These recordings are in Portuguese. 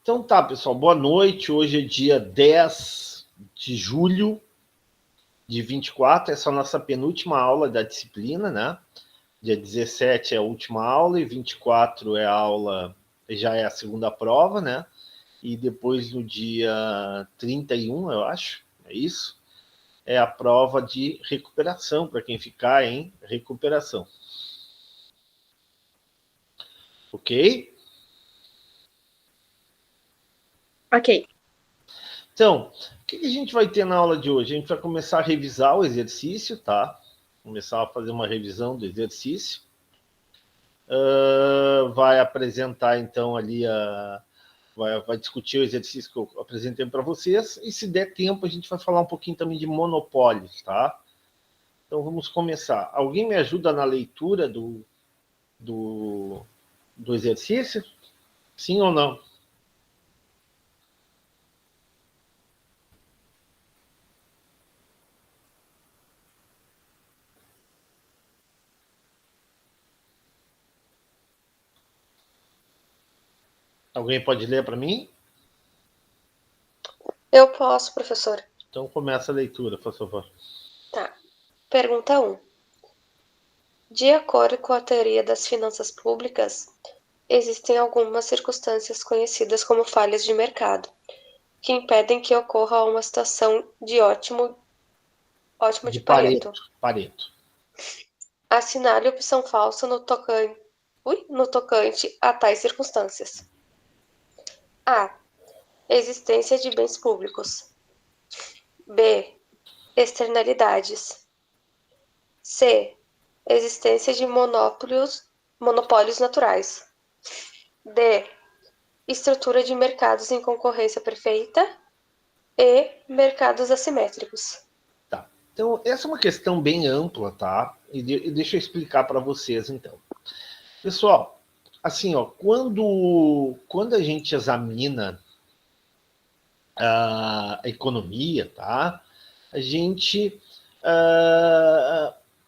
Então tá, pessoal, boa noite. Hoje é dia 10 de julho de 24, essa é a nossa penúltima aula da disciplina, né? Dia 17 é a última aula e 24 é a aula, já é a segunda prova, né? E depois no dia 31, eu acho, é isso? É a prova de recuperação, para quem ficar em recuperação. Ok? Ok. Então, o que a gente vai ter na aula de hoje? A gente vai começar a revisar o exercício, tá? Começar a fazer uma revisão do exercício. Vai apresentar, então, ali vai discutir o exercício que eu apresentei para vocês. E, se der tempo, a gente vai falar um pouquinho também de monopólios, tá? Então, vamos começar. Alguém me ajuda na leitura do exercício? Sim ou não? Alguém pode ler para mim? Eu posso, professor. Então, começa a leitura, por favor. Tá. Pergunta 1. De acordo com a teoria das finanças públicas, existem algumas circunstâncias conhecidas como falhas de mercado, que impedem que ocorra uma situação de ótimo de Pareto. Pareto. Assinale a opção falsa no tocante a tais circunstâncias. A. Existência de bens públicos. B. Externalidades. C. Existência de monopólios naturais. D. Estrutura de mercados em concorrência perfeita. E. Mercados assimétricos. Tá. Então, essa é uma questão bem ampla, tá? E deixa eu explicar para vocês, então. Pessoal, assim, ó, quando a gente examina a economia, tá? A gente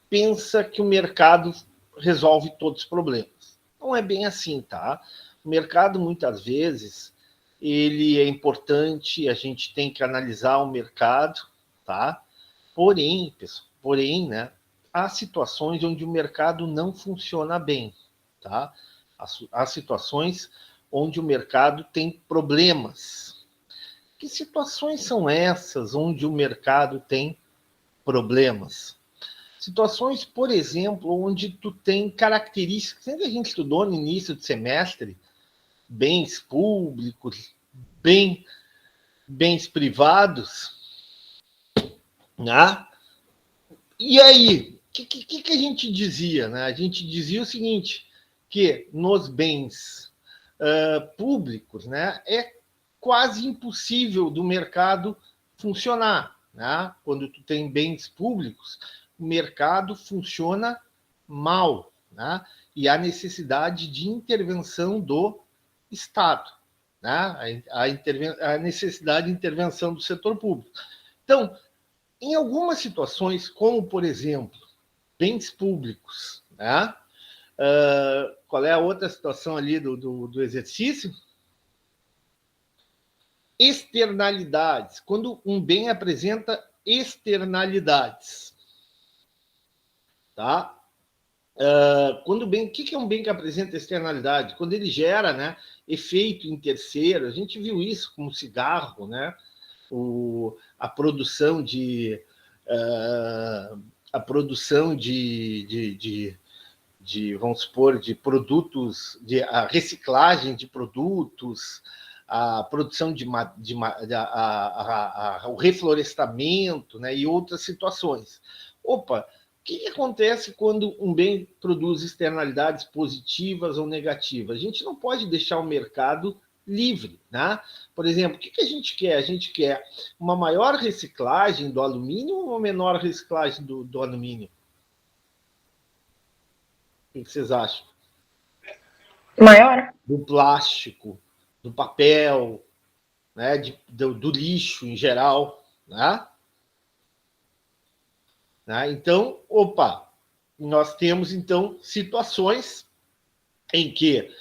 pensa que o mercado resolve todos os problemas. Não é bem assim, tá? O mercado, muitas vezes, ele é importante, a gente tem que analisar o mercado, tá? Porém, pessoal, né, há situações onde o mercado não funciona bem, tá? Há situações onde o mercado tem problemas. Que situações são essas onde o mercado tem problemas? Situações, por exemplo, onde tu tem características, que a gente estudou no início do semestre, bens públicos, bens privados, né? E aí, o que a gente dizia? Né? A gente dizia o seguinte, que nos bens públicos, né, é quase impossível do mercado funcionar. Né? Quando tu tem bens públicos, o mercado funciona mal, né? E há necessidade de intervenção do Estado, né? A necessidade de intervenção do setor público. Então, em algumas situações, como, por exemplo, bens públicos, né? Qual é a outra situação ali do exercício? Externalidades. Quando um bem apresenta externalidades. Tá? Quando o que é um bem que apresenta externalidade? Quando ele gera, né, efeito em terceiro. A gente viu isso com o cigarro, né? A produção de vamos supor, de produtos, a reciclagem de produtos, a produção o reflorestamento, né, e outras situações. Opa, o que acontece quando um bem produz externalidades positivas ou negativas? A gente não pode deixar o mercado livre, né? Por exemplo, o que a gente quer? A gente quer uma maior reciclagem do alumínio ou uma menor reciclagem do alumínio? O que vocês acham? Maior? Do plástico, do papel, né? Do lixo em geral, né? Então, nós temos então situações em que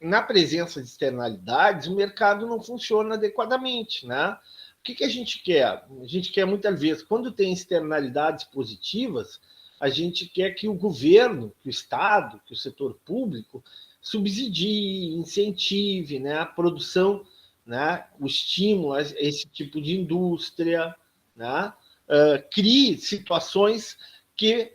na presença de externalidades, o mercado não funciona adequadamente, né? O que a gente quer? A gente quer, muitas vezes, quando tem externalidades positivas, a gente quer que o governo, que o Estado, que o setor público subsidie, incentive, né, a produção, né, o estímulo a esse tipo de indústria, né, crie situações que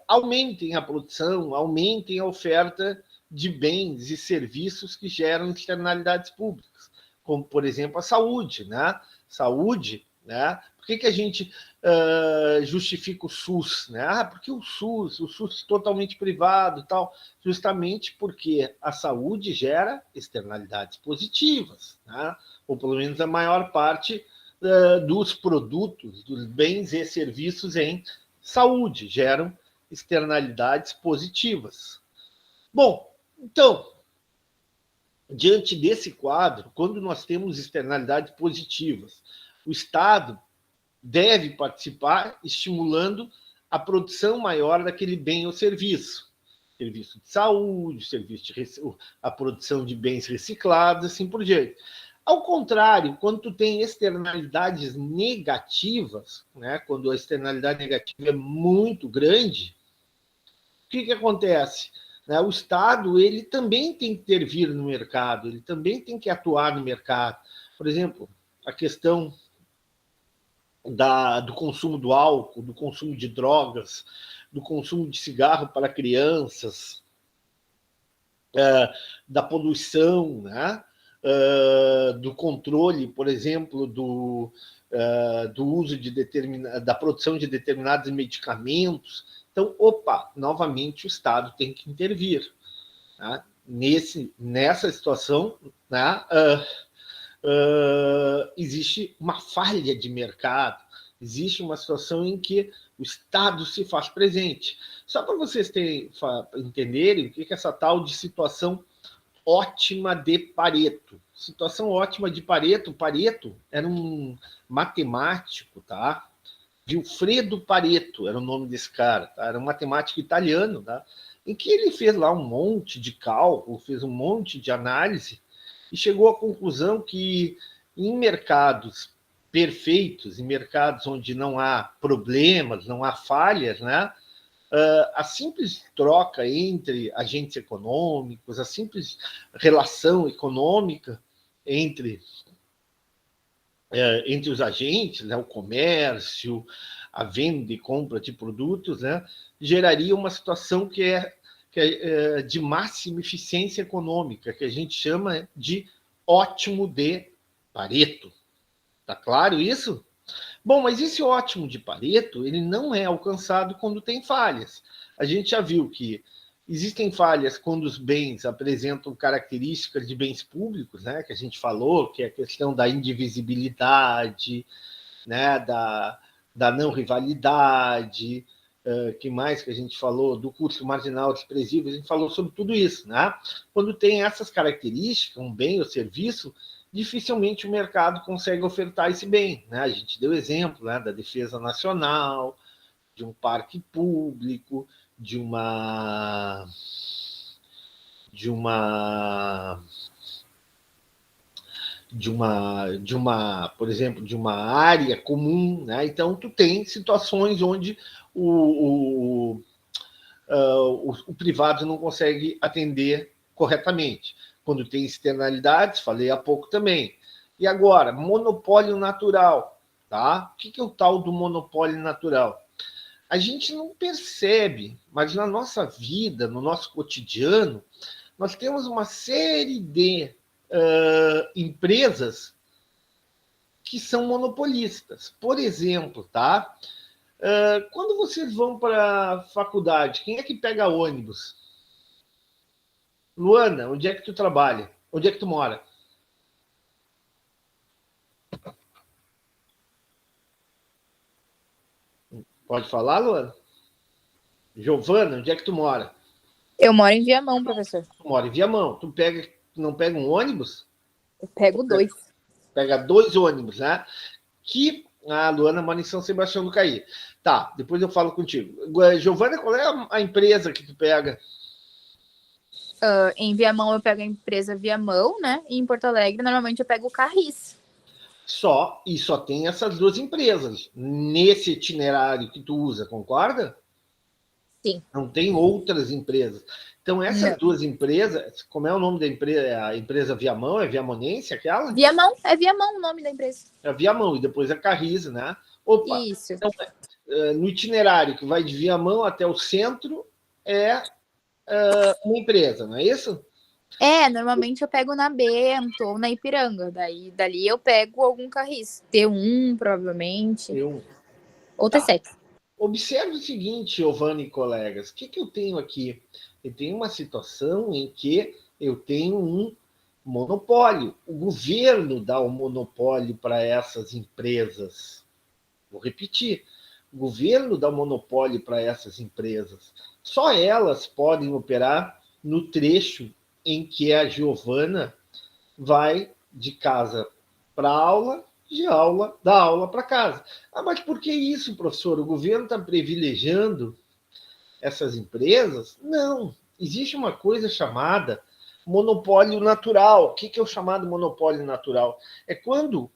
aumentem a produção, aumentem a oferta de bens e serviços que geram externalidades públicas, como, por exemplo, a saúde, né? Saúde, né? Por que a gente justifica o SUS, né? Porque o SUS totalmente privado, tal, justamente porque a saúde gera externalidades positivas, né? Ou pelo menos a maior parte dos produtos, dos bens e serviços em saúde geram externalidades positivas. Bom, então, diante desse quadro, quando nós temos externalidades positivas, o Estado deve participar estimulando a produção maior daquele bem ou serviço. Serviço de saúde, a produção de bens reciclados, assim por diante. Ao contrário, quando tu tem externalidades negativas, né, quando a externalidade negativa é muito grande, o que acontece? O Estado ele também tem que intervir no mercado, ele também tem que atuar no mercado. Por exemplo, a questão do consumo do álcool, do consumo de drogas, do consumo de cigarro para crianças, da poluição, né? Do controle, por exemplo, do uso da produção de determinados medicamentos. Então, novamente o Estado tem que intervir. Né? Nessa situação, né? Existe uma falha de mercado, existe uma situação em que o Estado se faz presente. Só para vocês entenderem o que é essa tal de situação ótima de Pareto. Situação ótima de Pareto. Pareto era um matemático, tá? Vilfredo Pareto era o nome desse cara, tá? Era um matemático italiano, tá? Em que ele fez lá um monte de cálculo, fez um monte de análise e chegou à conclusão que em mercados perfeitos, em mercados onde não há problemas, não há falhas, né? A simples troca entre agentes econômicos, a simples relação econômica entre os agentes, né, o comércio, a venda e compra de produtos, né, geraria uma situação que é de máxima eficiência econômica, que a gente chama de ótimo de Pareto. Tá claro isso? Bom, mas esse ótimo de Pareto, ele não é alcançado quando tem falhas. A gente já viu que existem falhas quando os bens apresentam características de bens públicos, né, que a gente falou, que é a questão da indivisibilidade, né, da não rivalidade, que mais que a gente falou, do custo marginal desprezível, a gente falou sobre tudo isso. Né? Quando tem essas características, um bem ou serviço, dificilmente o mercado consegue ofertar esse bem. Né? A gente deu exemplo, né, da defesa nacional, de um parque público, por exemplo, de uma área comum, né? Então tu tem situações onde o privado não consegue atender corretamente. Quando tem externalidades, falei há pouco também. E agora, monopólio natural, tá? O que é o tal do monopólio natural? A gente não percebe, mas na nossa vida, no nosso cotidiano, nós temos uma série de empresas que são monopolistas. Por exemplo, tá? Quando vocês vão para a faculdade, quem é que pega ônibus? Luana, onde é que tu trabalha? Onde é que tu mora? Pode falar, Luana? Giovana, onde é que tu mora? Eu moro em Viamão, professor. Tu mora em Viamão. Tu não pega um ônibus? Eu pego 2. Pega 2 ônibus, né? Que a Luana mora em São Sebastião do Caí. Tá, depois eu falo contigo. Giovana, qual é a empresa que tu pega? Em Viamão eu pego a empresa Viamão, né? E em Porto Alegre, normalmente eu pego o Carris. Só tem essas duas empresas nesse itinerário que tu usa, concorda? Sim. Não tem outras empresas. Então, essas duas empresas, como é o nome da empresa? A empresa Viamão, é Viamonense aquela? Viamão, é Viamão o nome da empresa. É Viamão, e depois a Carris, né? Opa! Isso. Então, no itinerário que vai de Viamão até o centro, é uma empresa, não é isso? Normalmente eu pego na Bento ou na Ipiranga. Dali eu pego algum Carris. T1, provavelmente. Ou T7. Observe o seguinte, Giovanni e colegas, o que eu tenho aqui? Eu tenho uma situação em que eu tenho um monopólio. O governo dá um monopólio para essas empresas. Vou repetir. O governo dá um monopólio para essas empresas. Só elas podem operar no trecho em que a Giovana vai de casa para aula, da aula para casa. Mas por que isso, professor? O governo está privilegiando essas empresas? Não. Existe uma coisa chamada monopólio natural. O que é o chamado monopólio natural? É quando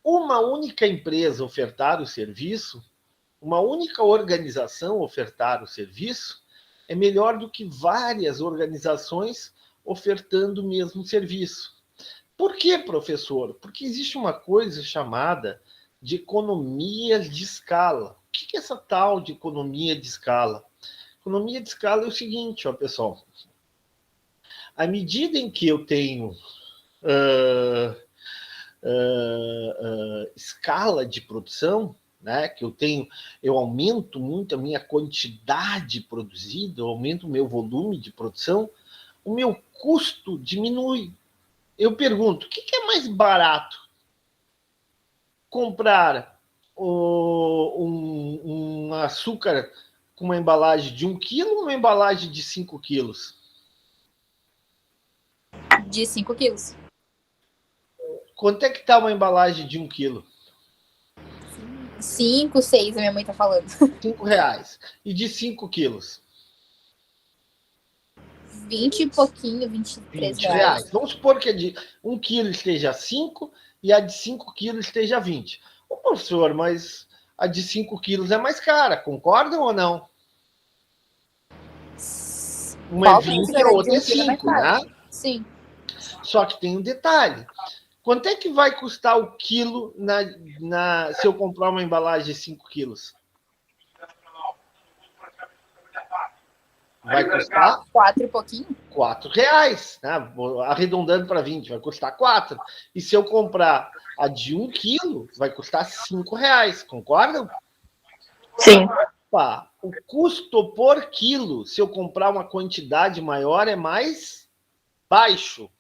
uma única empresa ofertar o serviço, uma única organização ofertar o serviço, é melhor do que várias organizações ofertando o mesmo serviço. Por que, professor? Porque existe uma coisa chamada de economia de escala. O que é essa tal de economia de escala? Economia de escala é o seguinte, ó, pessoal. À medida em que eu tenho escala de produção, né, que eu aumento muito a minha quantidade produzida, eu aumento o meu volume de produção, o meu custo diminui. Eu pergunto, o que é mais barato? Comprar um açúcar com uma embalagem de 1 quilo ou uma embalagem de 5 quilos? De 5 quilos. Quanto é que está uma embalagem de 1 quilo? 5, 6, a minha mãe tá falando. R$5. E de 5 quilos? 20 e pouquinho, 23 R$20. Vamos supor que a de 1 quilo esteja 5 e a de 5 quilos esteja 20. Ô, professor, mas a de 5 quilos é mais cara, concordam ou não? Uma é 20 e a outra é 5, né? Sim. Só que tem um detalhe. Quanto é que vai custar o quilo se eu comprar uma embalagem de 5 quilos? Vai custar 4 e pouquinho? R$4, né? Arredondando para 20, vai custar 4. E se eu comprar a de 1 quilo, vai custar R$5, concordam? Sim. O custo por quilo, se eu comprar uma quantidade maior, é mais baixo.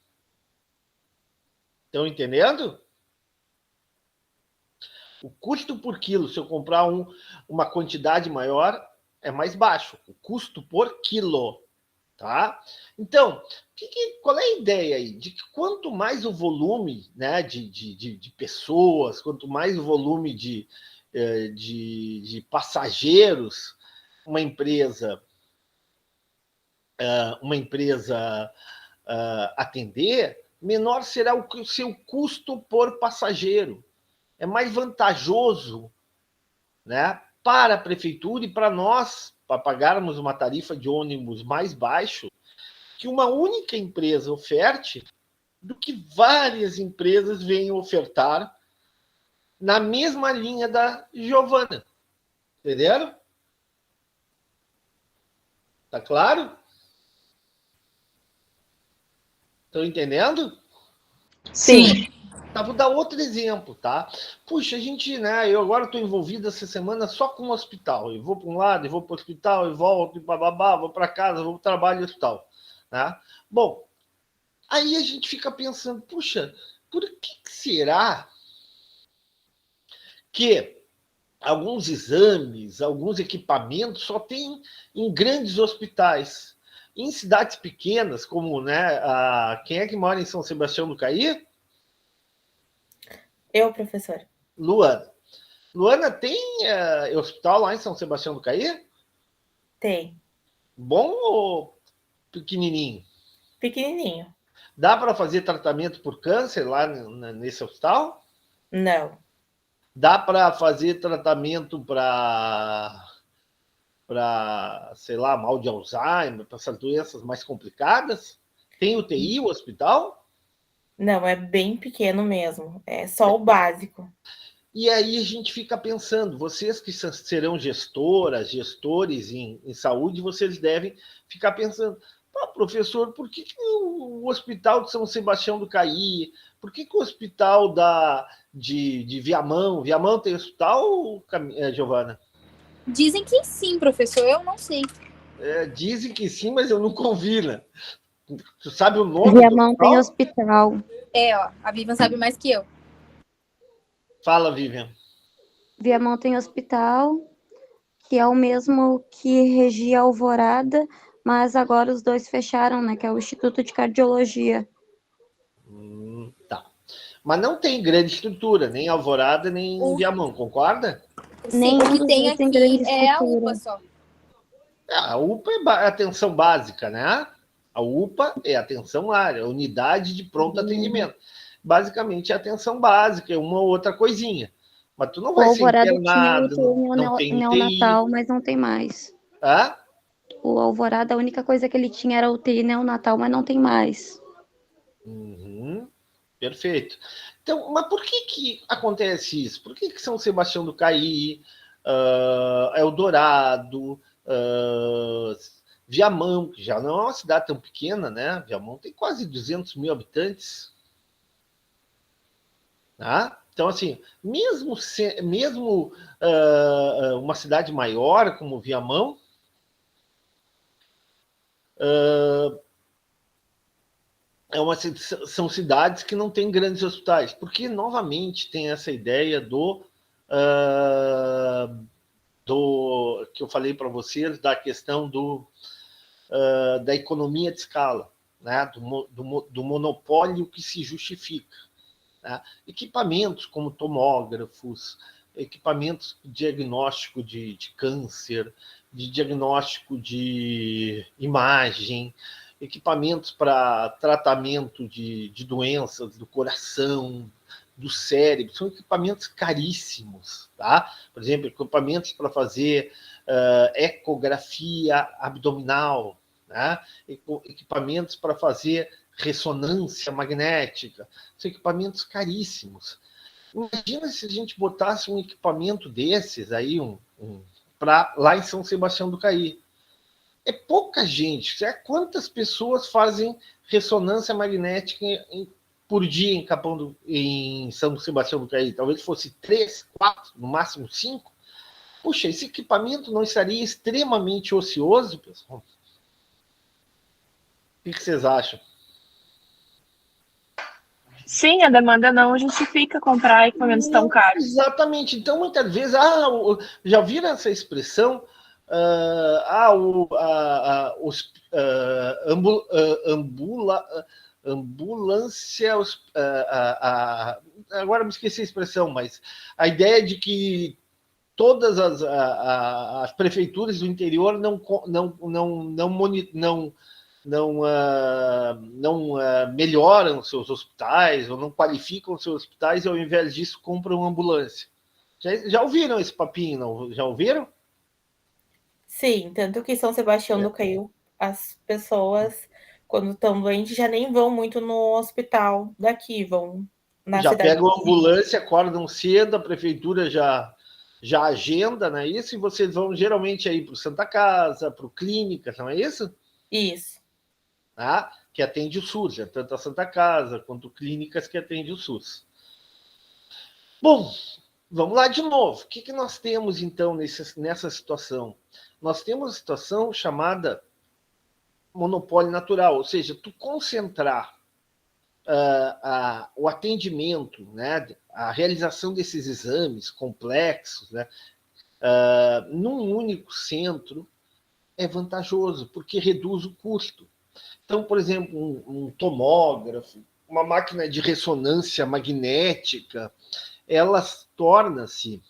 Estão entendendo? O custo por quilo, se eu comprar uma quantidade maior, é mais baixo. O custo por quilo. Tá? Então, qual é a ideia aí? De que quanto mais o volume, né, de pessoas, quanto mais o volume de passageiros uma empresa atender, menor será o seu custo por passageiro. É mais vantajoso, né, para a prefeitura e para nós, para pagarmos uma tarifa de ônibus mais baixo, que uma única empresa oferte do que várias empresas venham ofertar na mesma linha da Giovana. Entenderam? Tá claro? Estão entendendo? Sim. Tá, vou dar outro exemplo, tá? Puxa, a gente, né? Eu agora estou envolvido essa semana só com o hospital. Eu vou para um lado, eu vou para o hospital, eu volto, e bababá, vou para casa, vou para o trabalho e hospital. Né? Bom, aí a gente fica pensando, puxa, por que será que alguns exames, alguns equipamentos só tem em grandes hospitais? Em cidades pequenas, como, né? Quem é que mora em São Sebastião do Caí? Eu, professora. Luana. Luana, tem hospital lá em São Sebastião do Caí? Tem. Bom ou pequenininho? Pequenininho. Dá para fazer tratamento por câncer lá nesse hospital? Não. Dá para fazer tratamento para, sei lá, mal de Alzheimer, para essas doenças mais complicadas? Tem UTI o hospital? Não, é bem pequeno mesmo. É só o básico. E aí a gente fica pensando, vocês que serão gestoras, gestores em saúde, vocês devem ficar pensando, professor, por que o Hospital de São Sebastião do Caí, por que o Hospital de Viamão tem hospital, Giovana? Dizem que sim, professor, eu não sei. Dizem que sim, mas eu nunca ouvi, né? Tu sabe o nome Viamão tem hospital. Ó, a Vivian sabe mais que eu. Fala, Vivian. Viamão tem hospital, que é o mesmo que regia Alvorada, mas agora os dois fecharam, né? Que é o Instituto de Cardiologia. Tá. Mas não tem grande estrutura, nem Alvorada, nem Viamão, concorda? Sim, o que tem aqui é a UPA só. A UPA é atenção básica, né? A UPA é atenção área, unidade de pronto atendimento. Basicamente é atenção básica, é uma ou outra coisinha. Mas tu não vai ser internado, não tem neonatal, mas não tem mais. Hã? O Alvorada, a única coisa que ele tinha era UTI neonatal, mas não tem mais. Perfeito. Então, mas por que acontece isso? Por que São Sebastião do Caí, Eldorado, Viamão, que já não é uma cidade tão pequena, né? Viamão tem quase 200 mil habitantes. Tá? Então, assim, mesmo uma cidade maior como Viamão, são cidades que não têm grandes hospitais, porque, novamente, tem essa ideia do que eu falei para vocês, da questão da economia de escala, né? do monopólio que se justifica. Né? Equipamentos como tomógrafos, equipamentos de diagnóstico de câncer, de diagnóstico de imagem, equipamentos para tratamento de doenças do coração, do cérebro, são equipamentos caríssimos. Tá? Por exemplo, equipamentos para fazer ecografia abdominal, né? Equipamentos para fazer ressonância magnética, são equipamentos caríssimos. Imagina se a gente botasse um equipamento desses aí lá em São Sebastião do Caí. É pouca gente. Quantas pessoas fazem ressonância magnética por dia em São Sebastião do Caí? Talvez fosse 3, 4, no máximo 5. Puxa, esse equipamento não estaria extremamente ocioso, pessoal? O que vocês acham? Sim, a demanda não justifica comprar equipamentos tão caros. Exatamente. Então, muitas vezes, já viram essa expressão? Ambulância. Agora me esqueci a expressão, mas a ideia de que todas as prefeituras do interior não melhoram seus hospitais ou não qualificam seus hospitais e, ao invés disso, compram ambulância. Já ouviram esse papinho, não? Já ouviram? Sim, tanto que São Sebastião do Caí, as pessoas, quando estão doentes, já nem vão muito no hospital daqui, vão na já cidade. Pegam a ambulância, acordam cedo, a prefeitura já agenda, não é isso? E vocês vão geralmente aí para o Santa Casa, para o Clínicas, não é isso? Isso. Tá? Que atende o SUS, tanto a Santa Casa quanto Clínicas que atende o SUS. Bom, vamos lá de novo. O que nós temos, então, nessa situação? Nós temos a situação chamada monopólio natural, ou seja, tu concentrar o atendimento, né, a realização desses exames complexos, né, num único centro é vantajoso, porque reduz o custo. Então, por exemplo, um tomógrafo, uma máquina de ressonância magnética, ela torna-se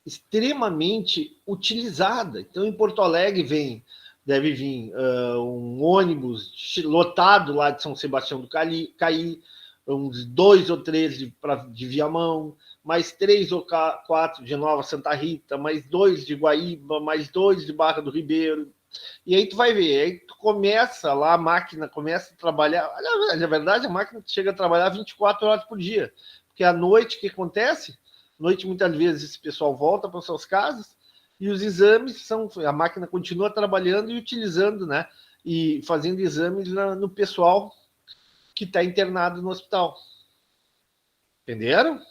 extremamente utilizada. Então, em Porto Alegre vem deve vir um ônibus lotado lá de São Sebastião do Caí, uns 2 ou 3 de Viamão, mais 3 ou 4 de Nova Santa Rita, mais 2 de Guaíba, mais 2 de Barra do Ribeiro. E aí tu vai ver, aí tu começa lá, a máquina começa a trabalhar. Na verdade, a máquina chega a trabalhar 24 horas por dia. Porque à noite, o que acontece? À noite, muitas vezes, esse pessoal volta para suas casas e os exames a máquina continua trabalhando e utilizando, né? E fazendo exames no pessoal que está internado no hospital. Entenderam?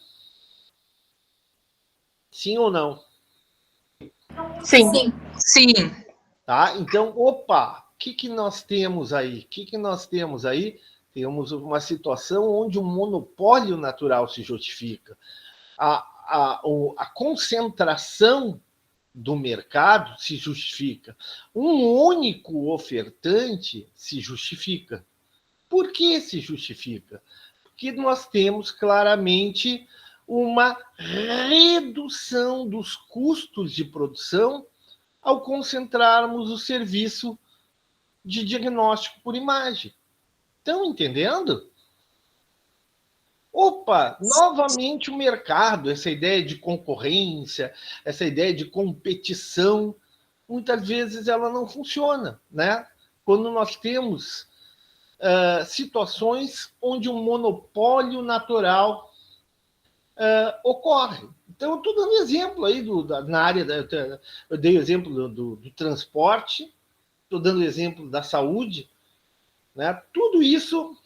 Sim ou não? Sim. Sim. Tá? Então, opa, o que nós temos aí? Temos uma situação onde o monopólio natural se justifica. A concentração do mercado se justifica. Um único ofertante se justifica. Por que se justifica? Porque nós temos claramente uma redução dos custos de produção ao concentrarmos o serviço de diagnóstico por imagem. Estão entendendo? Opa, novamente o mercado, essa ideia de concorrência, essa ideia de competição, muitas vezes ela não funciona, né? Quando nós temos situações onde um monopólio natural ocorre. Então, eu estou dando exemplo aí na área, eu dei o exemplo do transporte, estou dando exemplo da saúde, né? Tudo isso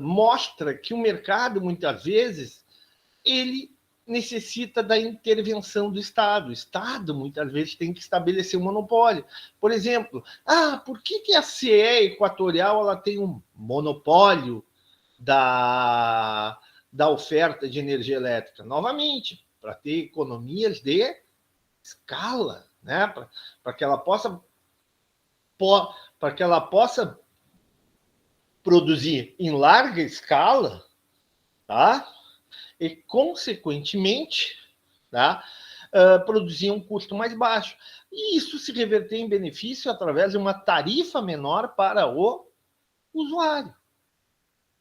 mostra que o mercado, muitas vezes, ele necessita da intervenção do Estado. O Estado, muitas vezes, tem que estabelecer um monopólio. Por exemplo, por que a CE Equatorial ela tem um monopólio da oferta de energia elétrica? Novamente, para ter economias de escala, né? Para que ela possa produzir em larga escala, tá? E, consequentemente, tá? Produzir um custo mais baixo. E isso se reverter em benefício através de uma tarifa menor para o usuário.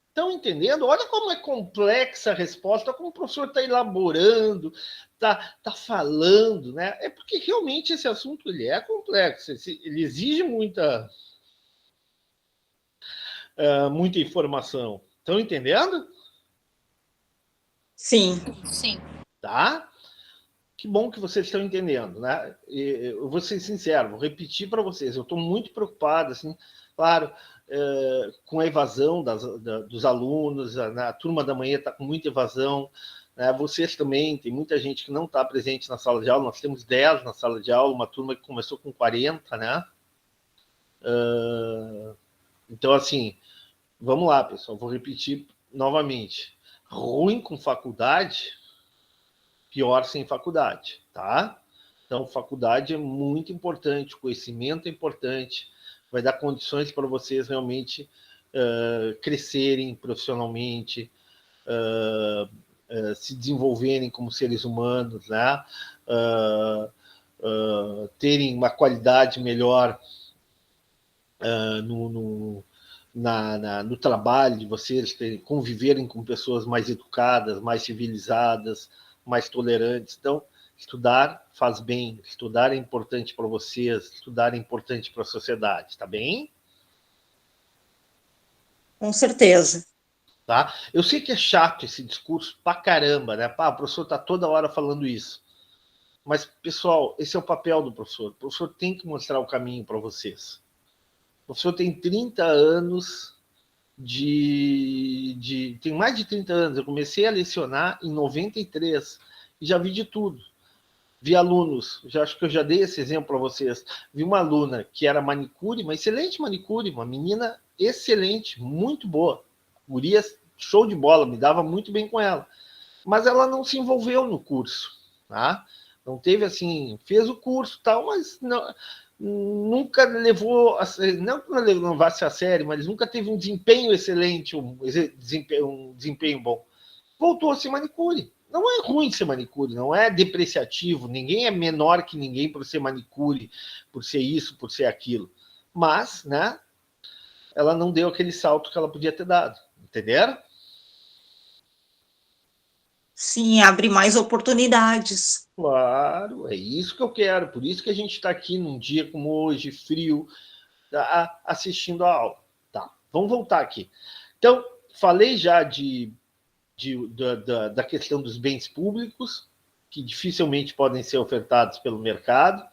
Estão entendendo? Olha como é complexa a resposta, como o professor está elaborando, está falando, né? É porque realmente esse assunto ele é complexo, ele exige muita informação. Estão entendendo? Sim. Tá? Que bom que vocês estão entendendo, né? Eu vou ser sincero, vou repetir para vocês. Eu estou muito preocupado, assim, claro, com a evasão dos alunos. A turma da manhã está com muita evasão. Né? Vocês também, tem muita gente que não está presente na sala de aula. Nós temos 10 na sala de aula, uma turma que começou com 40, né? Então, assim, vamos lá, pessoal. Vou repetir novamente. Ruim com faculdade, pior sem faculdade, tá? Então, faculdade é muito importante, conhecimento é importante, vai dar condições para vocês realmente crescerem profissionalmente, se desenvolverem como seres humanos, né? Terem uma qualidade melhor no trabalho de vocês, conviverem com pessoas mais educadas, mais civilizadas, mais tolerantes. Então, estudar faz bem, estudar é importante para vocês, estudar é importante para a sociedade, tá bem? Com certeza. Tá? Eu sei que é chato esse discurso pra caramba, né? O professor está toda hora falando isso. Mas, pessoal, esse é o papel do professor. O professor tem que mostrar o caminho para vocês. O professor tem 30 anos tem mais de 30 anos. Eu comecei a lecionar em 93 e já vi de tudo. Vi alunos, acho que eu já dei esse exemplo para vocês. Vi uma aluna que era manicure, uma excelente manicure, uma menina excelente, muito boa. Guria, show de bola, me dava muito bem com ela. Mas ela não se envolveu no curso, tá? Não teve assim, fez o curso e tal, mas não, nunca levou, não que não levasse a sério, mas nunca teve um desempenho excelente, um desempenho bom. Voltou a ser manicure. Não é ruim ser manicure, não é depreciativo, ninguém é menor que ninguém por ser manicure, por ser isso, por ser aquilo. Mas, né, ela não deu aquele salto que ela podia ter dado, entenderam? Sim, abre mais oportunidades. Claro, é isso que eu quero, por isso que a gente está aqui num dia como hoje, frio, assistindo a aula. Tá, vamos voltar aqui. Então, falei já da questão dos bens públicos, que dificilmente podem ser ofertados pelo mercado.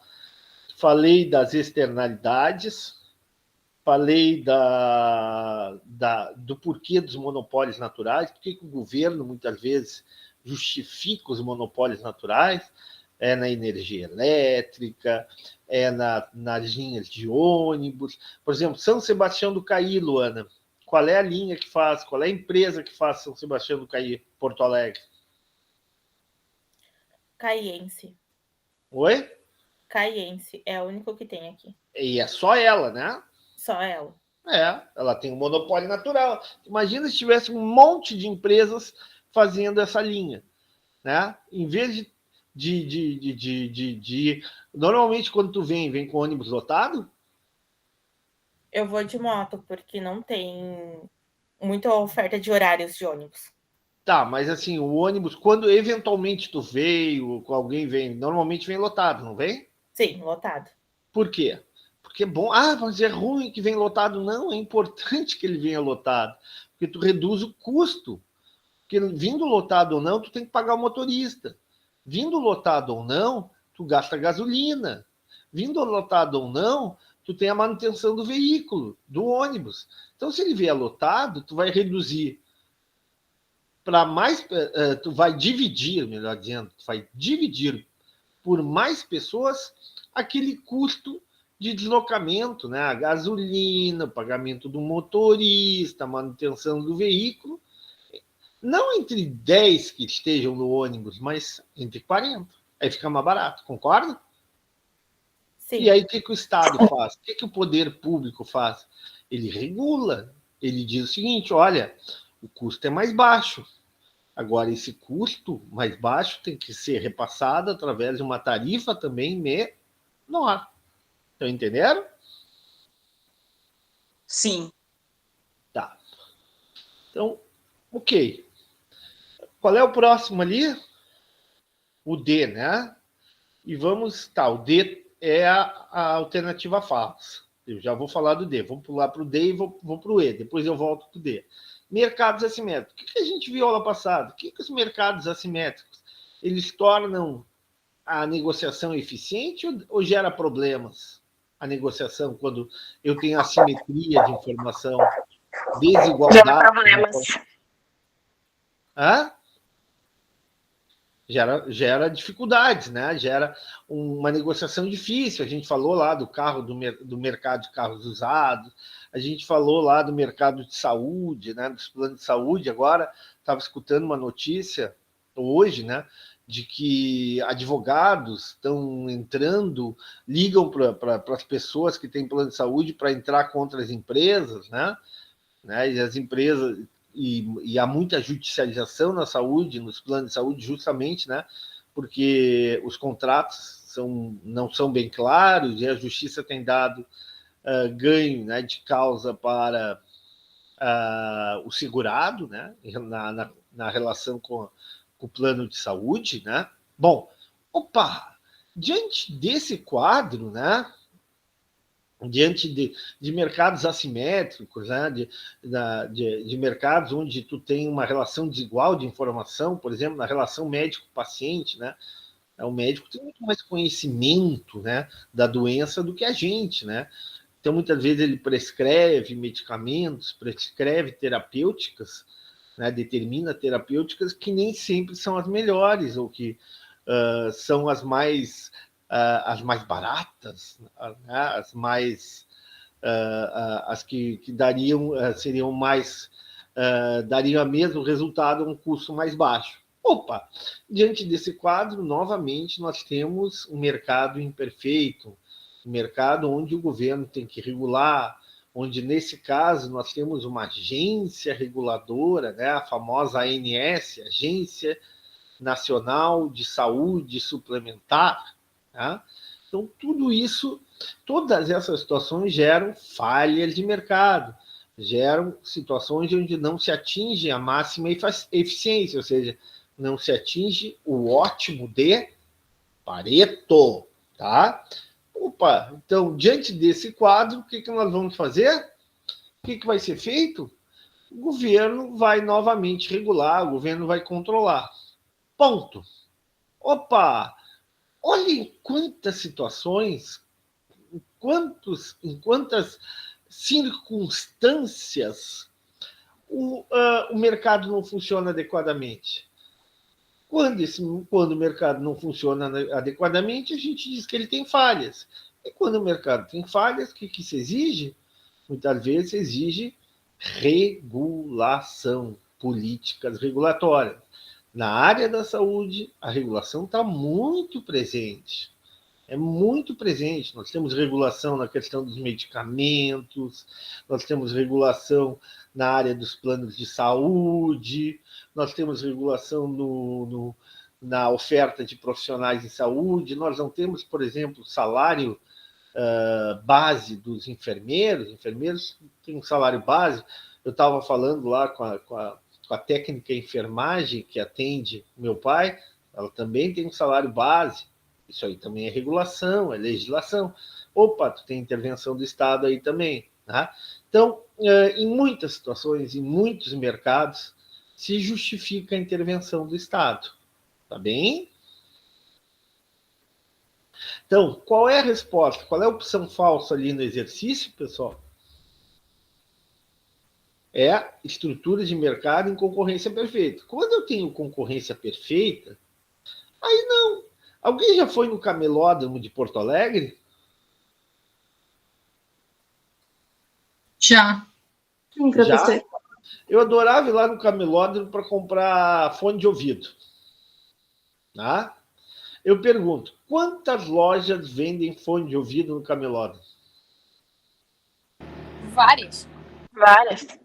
Falei das externalidades, falei do porquê dos monopólios naturais, por que o governo, muitas vezes, justifica os monopólios naturais, é na energia elétrica, é nas linhas de ônibus. Por exemplo, São Sebastião do Caí, Luana, qual é a linha que faz, qual é a empresa que faz São Sebastião do Caí, Porto Alegre? Caiense. Oi? Caiense, é a única que tem aqui. E é só ela, né? Só ela. Ela tem um monopólio natural. Imagina se tivesse um monte de empresas fazendo essa linha, né? Em vez de... Normalmente, quando tu vem com ônibus lotado? Eu vou de moto, porque não tem muita oferta de horários de ônibus. Tá, mas assim, o ônibus, quando eventualmente tu veio, alguém vem, normalmente vem lotado, não vem? Sim, lotado. Por quê? Porque é bom. Ah, mas é ruim que vem lotado. Não, é importante que ele venha lotado, porque tu reduz o custo. Porque vindo lotado ou não, tu tem que pagar o motorista. Vindo lotado ou não, tu gasta gasolina. Vindo lotado ou não, tu tem a manutenção do veículo, do ônibus. Então, se ele vier lotado, tu vai reduzir para mais... tu vai dividir, melhor dizendo, tu vai dividir por mais pessoas aquele custo de deslocamento, né? A gasolina, o pagamento do motorista, a manutenção do veículo, não entre 10 que estejam no ônibus, mas entre 40. Aí fica mais barato, concorda? Sim. E aí o que o Estado faz? O que o poder público faz? Ele regula, ele diz o seguinte, olha, o custo é mais baixo. Agora, esse custo mais baixo tem que ser repassado através de uma tarifa também menor. Estão entendendo? Sim. Tá. Então, ok. Qual é o próximo ali? O D, né? E vamos... Tá, o D é a alternativa falsa. Eu já vou falar do D. Vamos pular para o D e vou para o E. Depois eu volto para o D. Mercados assimétricos. O que a gente viu aula passada? O que os mercados assimétricos, eles tornam a negociação eficiente ou gera problemas? A negociação, quando eu tenho assimetria de informação, desigualdade... Gera problemas. Hã? Gera dificuldades, né? Gera uma negociação difícil. A gente falou lá do carro, do mercado de carros usados, a gente falou lá do mercado de saúde, né? Dos planos de saúde. Agora estava escutando uma notícia hoje, né? De que advogados estão entrando, ligam para as pessoas que têm plano de saúde para entrar contra as empresas, né? E as empresas... E há muita judicialização na saúde, nos planos de saúde, justamente, né? Porque os contratos não são bem claros e a justiça tem dado ganho, né, de causa para o segurado, né, na relação com o plano de saúde, né? Bom, diante desse quadro, né, diante de mercados assimétricos, né? de mercados onde tu tem uma relação desigual de informação, por exemplo, na relação médico-paciente, né? O médico tem muito mais conhecimento, né, da doença do que a gente, né? Então, muitas vezes ele prescreve medicamentos, prescreve terapêuticas, né, determina terapêuticas que nem sempre são as melhores, ou que são as mais baratas, né? As que dariam, seriam mais, dariam o mesmo resultado a um custo mais baixo. Diante desse quadro, novamente, nós temos um mercado imperfeito, um mercado onde o governo tem que regular, onde, nesse caso, nós temos uma agência reguladora, né? A famosa ANS, Agência nacional de saúde suplementar. Tá? Então, tudo isso, todas essas situações geram falhas de mercado, geram situações onde não se atinge a máxima eficiência, ou seja, não se atinge o ótimo de Pareto, tá? Opa, então, diante desse quadro, o que nós vamos fazer? O que vai ser feito? O governo vai novamente regular, o governo vai controlar. Ponto. Opa! Olhem quantas situações, em quantas circunstâncias o mercado não funciona adequadamente. Quando o mercado não funciona adequadamente, a gente diz que ele tem falhas. E quando o mercado tem falhas, o que se exige? Muitas vezes exige regulação, políticas regulatórias. Na área da saúde, a regulação está muito presente. É muito presente. Nós temos regulação na questão dos medicamentos, nós temos regulação na área dos planos de saúde, nós temos regulação na oferta de profissionais de saúde, nós não temos, por exemplo, salário base dos enfermeiros. Enfermeiros têm um salário base. Eu estava falando lá com a técnica de enfermagem que atende meu pai, ela também tem um salário base. Isso aí também é regulação, é legislação. Opa, tu tem intervenção do Estado aí também. Tá? Então, em muitas situações, em muitos mercados, se justifica a intervenção do Estado. Tá bem? Então, qual é a resposta? Qual é a opção falsa ali no exercício, pessoal? É estrutura de mercado em concorrência perfeita. Quando eu tenho concorrência perfeita, aí não. Alguém já foi no Camelódromo de Porto Alegre? Já. Sim, professor. Já? Eu adorava ir lá no Camelódromo para comprar fone de ouvido. Tá? Eu pergunto, quantas lojas vendem fone de ouvido no Camelódromo? Várias.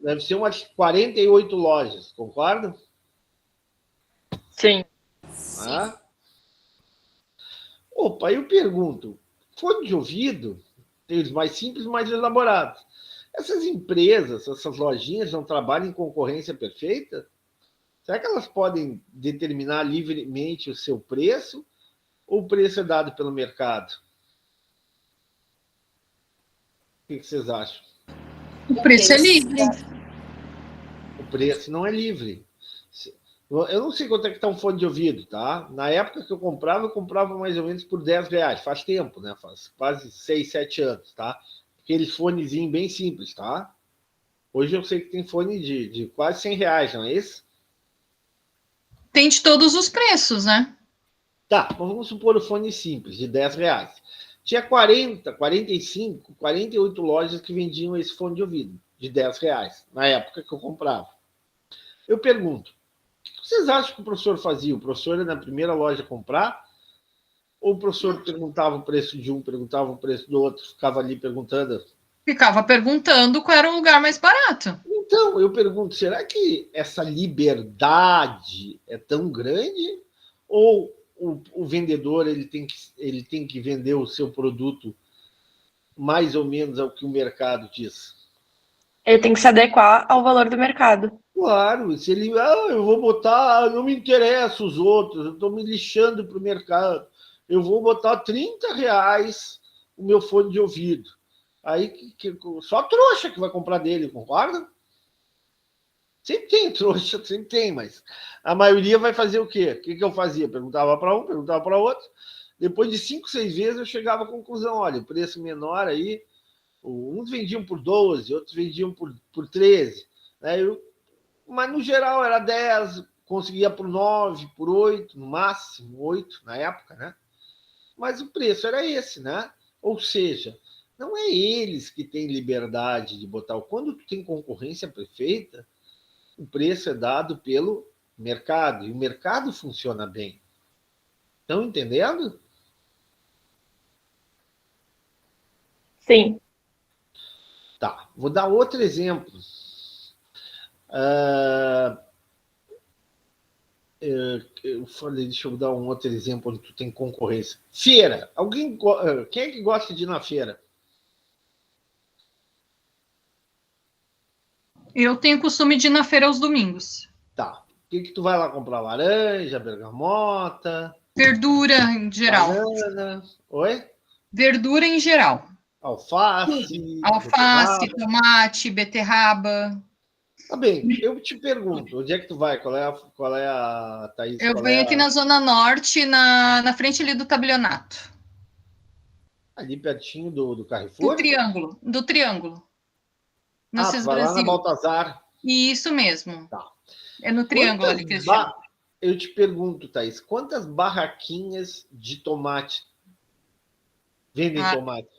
Deve ser umas 48 lojas, concordam? Sim. Ah? Opa, eu pergunto, fone de ouvido, tem os mais simples, mais elaborados. Essas empresas, essas lojinhas não trabalham em concorrência perfeita? Será que elas podem determinar livremente o seu preço? Ou o preço é dado pelo mercado? O que vocês acham? O preço é livre. O preço não é livre. Eu não sei quanto é que está um fone de ouvido, tá? Na época que eu comprava mais ou menos por R$10. Faz tempo, né? Faz quase 6, 7 anos, tá? Aquele fonezinho bem simples, tá? Hoje eu sei que tem fone de quase R$100, não é isso? Tem de todos os preços, né? Tá, mas vamos supor o fone simples, de R$10. Tinha 40, 45, 48 lojas que vendiam esse fone de ouvido, de R$10, na época que eu comprava. Eu pergunto, o que vocês acham que o professor fazia? O professor ia na primeira loja comprar? Ou o professor perguntava o preço de um, perguntava o preço do outro, ficava ali perguntando? Ficava perguntando qual era o lugar mais barato. Então, eu pergunto, será que essa liberdade é tão grande? Ou o vendedor ele tem que vender o seu produto mais ou menos ao que o mercado diz? Ele tem que se adequar ao valor do mercado. Claro, se ele, eu vou botar, não me interessa os outros, eu estou me lixando para o mercado, eu vou botar R$30 o meu fone de ouvido. Aí só trouxa que vai comprar dele, concorda? Sempre tem trouxa, sempre tem, mas a maioria vai fazer o quê? O que eu fazia? Perguntava para um, perguntava para outro. Depois de 5, 6 vezes eu chegava à conclusão, olha, o preço menor aí, uns vendiam por 12, outros vendiam por 13. Né? Mas no geral era 10, conseguia por 9, por 8, no máximo 8 na época, né? Mas o preço era esse, né? Ou seja, não é eles que têm liberdade de botar. Quando tu tem concorrência perfeita, o preço é dado pelo mercado, e o mercado funciona bem. Estão entendendo? Sim. Tá, vou dar outro exemplo. Eu falei, deixa eu dar um outro exemplo onde tu tem concorrência. Feira. Quem é que gosta de ir na feira? Eu tenho costume de ir na feira aos domingos. Tá. O que tu vai lá comprar? Laranja, bergamota, Verdura em geral. banana, oi? Verdura em geral. Alface, Alface, beterraba. tomate, beterraba. Tá bem, eu te pergunto, onde é que tu vai? Qual é a Thaís? Eu qual venho é aqui na Zona Norte, na frente ali do tabelionato. ali pertinho do Do Carrefour? Triângulo. Do Triângulo. No Tu CIS vai lá na Brasil. Baltazar. Isso mesmo. Tá. É no Triângulo ali que eles chamam. Eu te pergunto, Thaís, quantas barraquinhas de tomate vendem tomate?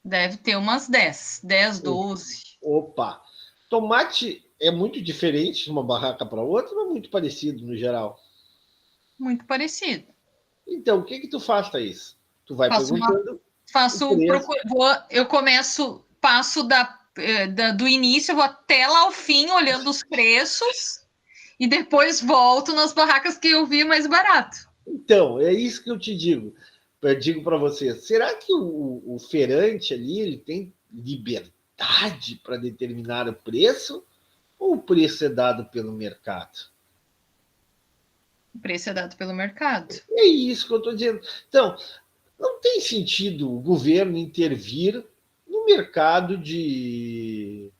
Deve ter umas 10, 12. Opa! Tomate é muito diferente de uma barraca para outra ou é muito parecido no geral? Muito parecido. Então, o que tu faz, Thaís? Tu vai perguntando. Eu começo, passo do início, eu vou até lá ao fim, olhando os preços, e depois volto nas barracas que eu vi mais barato. Então, é isso que eu te digo. Eu digo para você, será que o feirante ali ele tem liberdade para determinar o preço ou o preço é dado pelo mercado? O preço é dado pelo mercado. É isso que eu estou dizendo. Então, não tem sentido o governo intervir no mercado de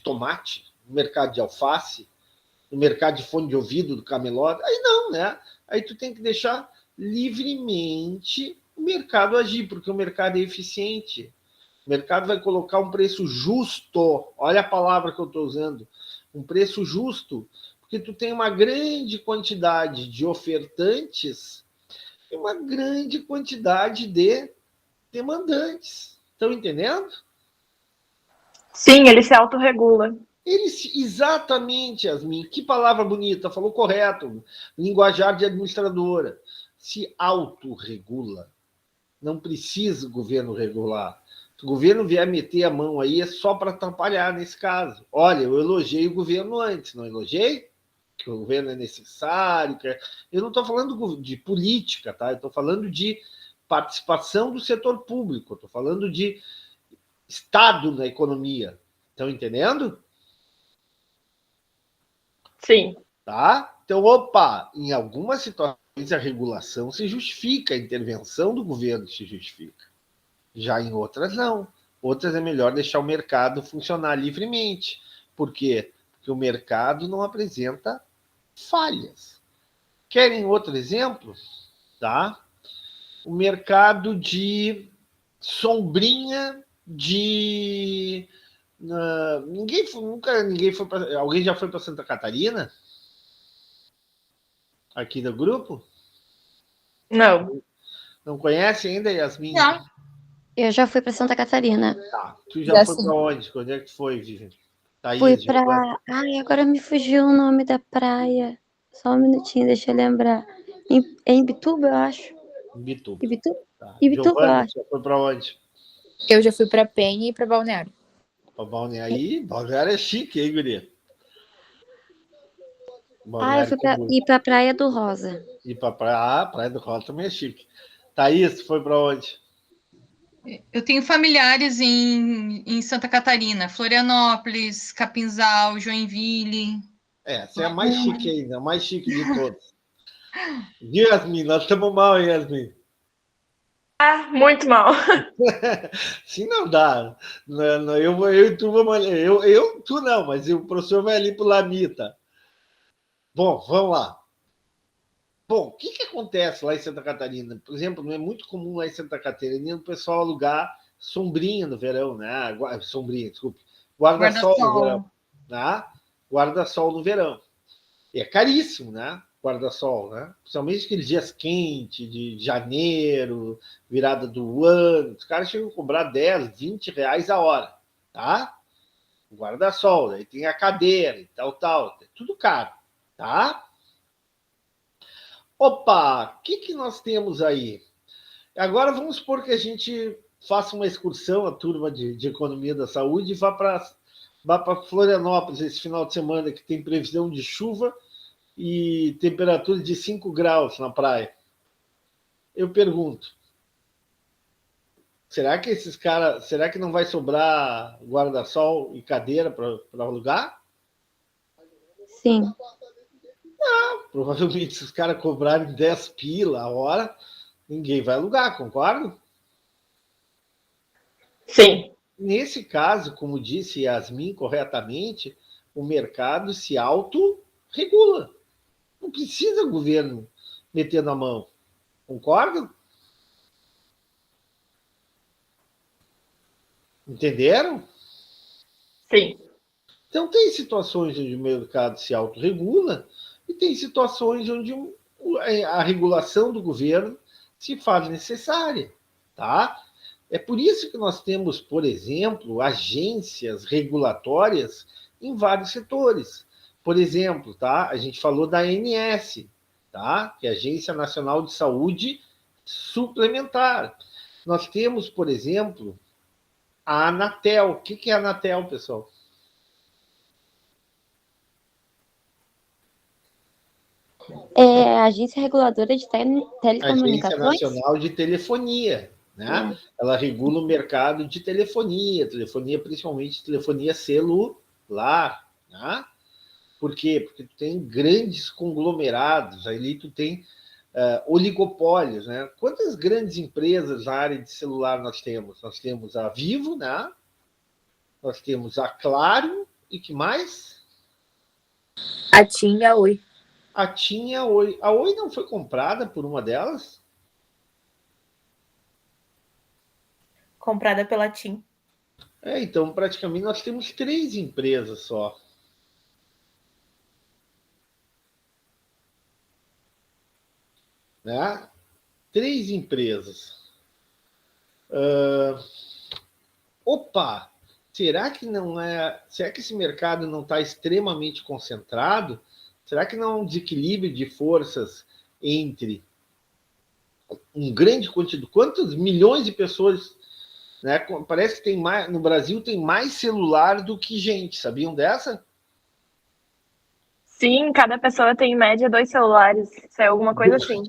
tomate, no mercado de alface, no mercado de fone de ouvido do camelódromo. Aí não, né? Aí tu tem que deixar livremente o mercado agir, porque o mercado é eficiente. O mercado vai colocar um preço justo. Olha a palavra que eu estou usando. Um preço justo, porque tu tem uma grande quantidade de ofertantes e uma grande quantidade de demandantes. Estão entendendo? Sim, ele se autorregula. Exatamente, Yasmin. Que palavra bonita, falou correto. Linguajar de administradora. Se autorregula. Não precisa o governo regular. Se o governo vier meter a mão aí, é só para atrapalhar nesse caso. Olha, eu elogiei o governo antes, não elogiei? Que o governo é necessário. Eu não estou falando de política, tá? Eu estou falando de participação do setor público. Estou falando de Estado na economia. Estão entendendo? Sim. Tá? Então, opa, em algumas situações a regulação se justifica, a intervenção do governo se justifica. Já em outras, não. Outras é melhor deixar o mercado funcionar livremente. Por quê? Porque o mercado não apresenta falhas. Querem outro exemplo? Tá? O mercado de sombrinha de... ninguém foi para... Alguém já foi para Santa Catarina? Aqui do grupo? Não. Não conhece ainda, Yasmin? Não. Eu já fui para Santa Catarina. Tá. Tu já foi para onde? Onde é que foi, Vivian? Thaís, Fui para... Ai, agora me fugiu o nome da praia. Só um minutinho, deixa eu lembrar. É em Bituba, eu acho. Bituba. Ibituba? Tá. Ibituba, eu acho. Já foi para onde? Eu já fui para Penha e para Balneário. Para Balneário. Balneário é chique, hein, guria? Eu fui para a Praia do Rosa. E para Praia do Rosa também é chique. Thaís, foi para onde? Eu tenho familiares em Santa Catarina, Florianópolis, Capinzal, Joinville. Você é a mais chique ainda, a mais chique de todos. Yasmin, nós estamos mal, hein, Yasmin? Muito mal. Sim, não dá. Eu e tu vamos ali. Tu não, mas o professor vai ali para o Lamita. Bom, vamos lá. Bom, o que acontece lá em Santa Catarina? Por exemplo, não é muito comum lá em Santa Catarina o pessoal alugar sombrinha no verão, né? Sombrinha, desculpe. Guarda-sol no verão. Né? Guarda-sol no verão. E é caríssimo, né? Guarda-sol, né? Principalmente aqueles dias quentes, de janeiro, virada do ano. Os caras chegam a cobrar 10, 20 reais a hora, tá? Guarda-sol, aí tem a cadeira e tal. É tudo caro, tá? Opa, o que nós temos aí? Agora vamos supor que a gente faça uma excursão, a turma de Economia da Saúde, e vá para Florianópolis esse final de semana, que tem previsão de chuva e temperatura de 5 graus na praia. Eu pergunto, será que esses caras, será que não vai sobrar guarda-sol e cadeira para alugar? Sim. Provavelmente, se os caras cobrarem 10 pila a hora, ninguém vai alugar, concorda? Sim. Nesse caso, como disse Yasmin corretamente, o mercado se autorregula. Não precisa o governo metendo a mão. Concorda? Entenderam? Sim. Então, tem situações onde o mercado se autorregula e tem situações onde a regulação do governo se faz necessária, tá? É por isso que nós temos, por exemplo, agências regulatórias em vários setores. Por exemplo, tá? A gente falou da ANS, tá? Que é a Agência Nacional de Saúde Suplementar. Nós temos, por exemplo, a Anatel. O que é a Anatel, pessoal? É a Agência Reguladora de Telecomunicações? Agência Nacional de Telefonia, né? Ela regula o mercado de telefonia, principalmente telefonia celular, né? Por quê? Porque tu tem grandes conglomerados, ali tu tem oligopólios, né? Quantas grandes empresas na área de celular nós temos? Nós temos a Vivo, né? Nós temos a Claro, e que mais? A TIM e a Oi. A TIM e a Oi. A Oi não foi comprada por uma delas? Comprada pela TIM. Então, praticamente, nós temos 3 empresas só. Né? 3 empresas. Opa! Será que não é? Será que esse mercado não está extremamente concentrado? Será que não há um desequilíbrio de forças entre um grande quantidade? Quantos milhões de pessoas? Né? Parece que tem mais, no Brasil tem mais celular do que gente. Sabiam dessa? Sim, cada pessoa tem em média 2 celulares. Isso é alguma coisa assim.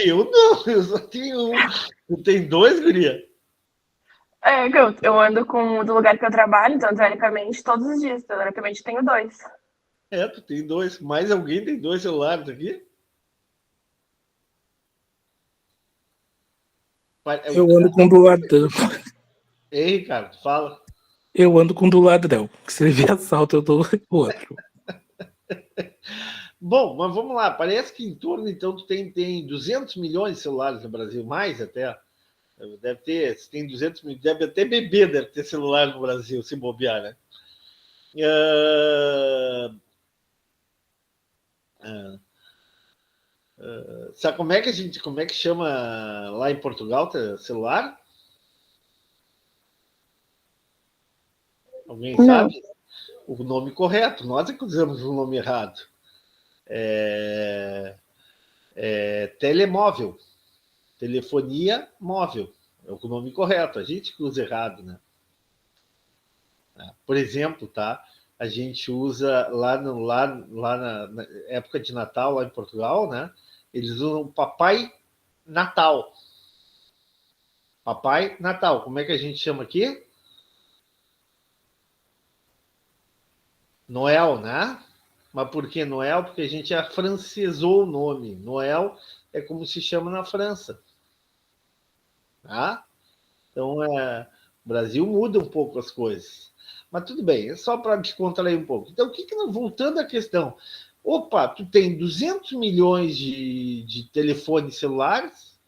Eu não, eu só tenho um. Tu tem 2, guria? Eu ando com do lugar que eu trabalho, então, teoricamente, todos os dias. Teoricamente, tenho 2. Tu tem 2. Mais alguém tem 2 celulares aqui? Eu ando com do ladrão. Ei, Ricardo, fala. Eu ando com do ladrão. Se ele vier assalto, eu dou o outro. Bom, mas vamos lá. Parece que em torno, então, tu tem 200 milhões de celulares no Brasil, mais até. Deve ter, se tem 200 milhões, deve até bebê deve ter celular no Brasil, se bobear, né? Sabe como é que chama lá em Portugal celular? Alguém sabe? O nome correto, nós é que usamos o nome errado. Telemóvel. Telefonia móvel. É o nome correto, a gente que usa errado, né? Por exemplo, tá? A gente usa lá na época de Natal, lá em Portugal, né? Eles usam o Papai Natal. Papai Natal. Como é que a gente chama aqui? Noel, né? Mas por que Noel? Porque a gente afrancesou o nome. Noel é como se chama na França. Tá? Então, o Brasil muda um pouco as coisas. Mas tudo bem, é só para descontrair um pouco. Então, voltando à questão. Opa, tu tem 200 milhões de telefones celulares,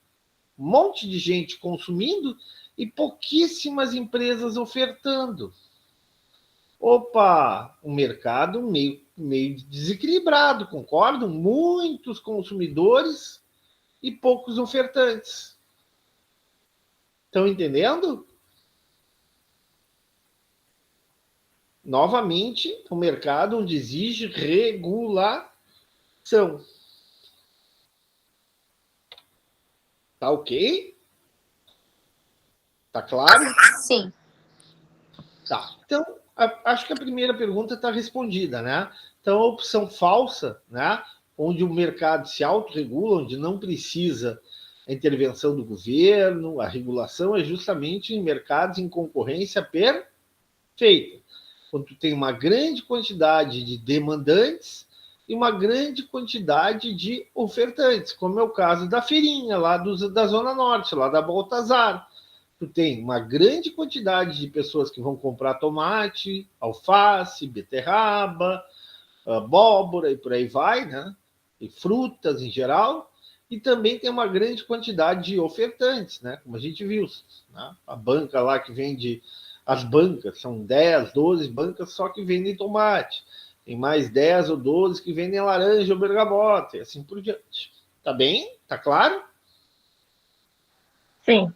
um monte de gente consumindo e pouquíssimas empresas ofertando. Opa, um mercado meio desequilibrado, concordam? Muitos consumidores e poucos ofertantes. Estão entendendo? Novamente, um mercado onde exige regulação. Tá ok? Tá claro? Sim. Tá. Então, acho que a primeira pergunta está respondida, né? Então, a opção falsa, né? onde o mercado se autorregula, onde não precisa a intervenção do governo, a regulação é justamente em mercados em concorrência perfeita, quando tu tem uma grande quantidade de demandantes e uma grande quantidade de ofertantes, como é o caso da feirinha, lá da Zona Norte, lá da Baltazar. Tu tem uma grande quantidade de pessoas que vão comprar tomate, alface, beterraba, abóbora e por aí vai, né? E frutas em geral, e também tem uma grande quantidade de ofertantes, né? Como a gente viu, né? A banca lá que vende, as bancas, são 10, 12 bancas só que vendem tomate. Tem mais 10 ou 12 que vendem laranja ou bergamota, e assim por diante. Tá bem? Tá claro? Sim.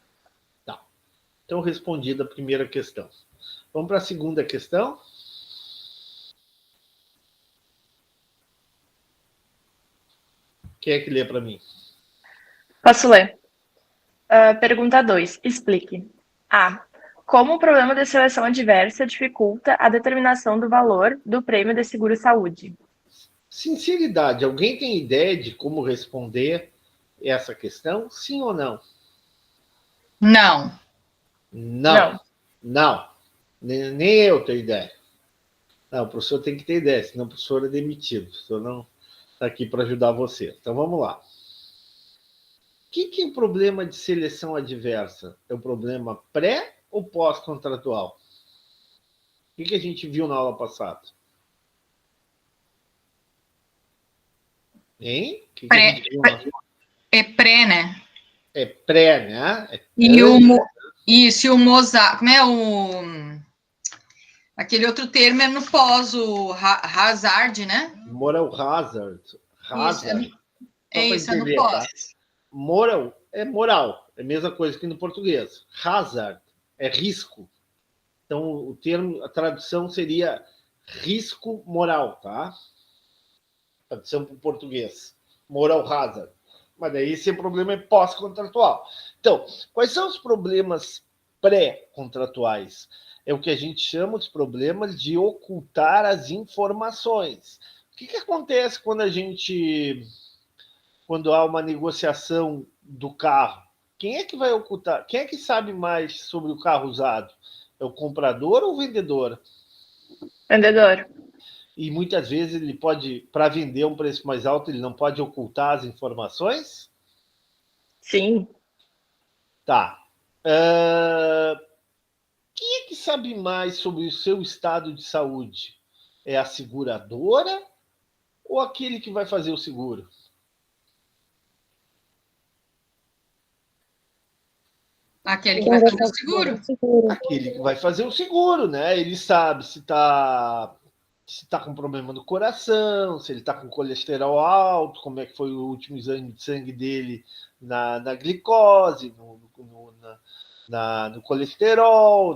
Tá. Então, respondida a primeira questão. Vamos para a segunda questão. Quem é que lê para mim? Posso ler? Pergunta 2. Explique. A. Como o problema de seleção adversa dificulta a determinação do valor do prêmio de seguro-saúde? Sinceridade, alguém tem ideia de como responder essa questão? Sim ou não? Não. Não. Não. Nem eu tenho ideia. Não, o professor tem que ter ideia, senão o professor é demitido. O professor não está aqui para ajudar você. Então vamos lá. O que é o problema de seleção adversa? É um problema pré ou pós-contratual? O que a gente viu na aula passada? Hein? É pré, né? É pré, né? Isso, e o Mozart. Como é o. Aquele outro termo é no pós, o hazard, né? Moral hazard. Isso, é no pós. Tá? Moral é moral, é a mesma coisa que no português. Hazard é risco. Então, o termo, a tradução seria risco moral, tá? Tradução para o português. Moral hazard. Mas daí esse problema é pós-contratual. Então, quais são os problemas pré-contratuais? É o que a gente chama de problemas de ocultar as informações. O que acontece quando há uma negociação do carro? Quem é que vai ocultar? Quem é que sabe mais sobre o carro usado? É o comprador ou o vendedor? Vendedor. E muitas vezes ele pode, para vender um preço mais alto, ele não pode ocultar as informações? Sim. Tá. Quem é que sabe mais sobre o seu estado de saúde? É a seguradora ou aquele que vai fazer o seguro? Aquele que vai fazer o seguro. Aquele que vai fazer o seguro, né? Ele sabe se está com problema no coração, se ele está com colesterol alto, como é que foi o último exame de sangue dele na glicose, no colesterol,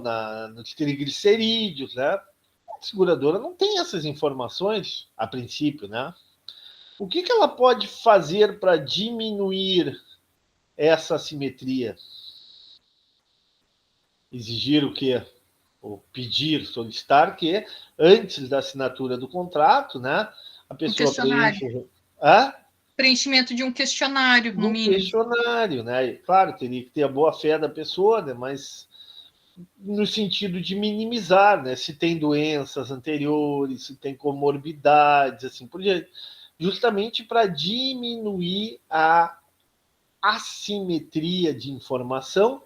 nos triglicerídeos, né? A seguradora não tem essas informações, a princípio, né? O que ela pode fazer para diminuir essa assimetria? Exigir o quê? Ou pedir, solicitar que, antes da assinatura do contrato, né, a pessoa preenche... Preenchimento de um questionário, no mínimo. Questionário, né? Claro, teria que ter a boa-fé da pessoa, né? Mas no sentido de minimizar, né? Se tem doenças anteriores, se tem comorbidades, assim por diante. Justamente para diminuir a assimetria de informação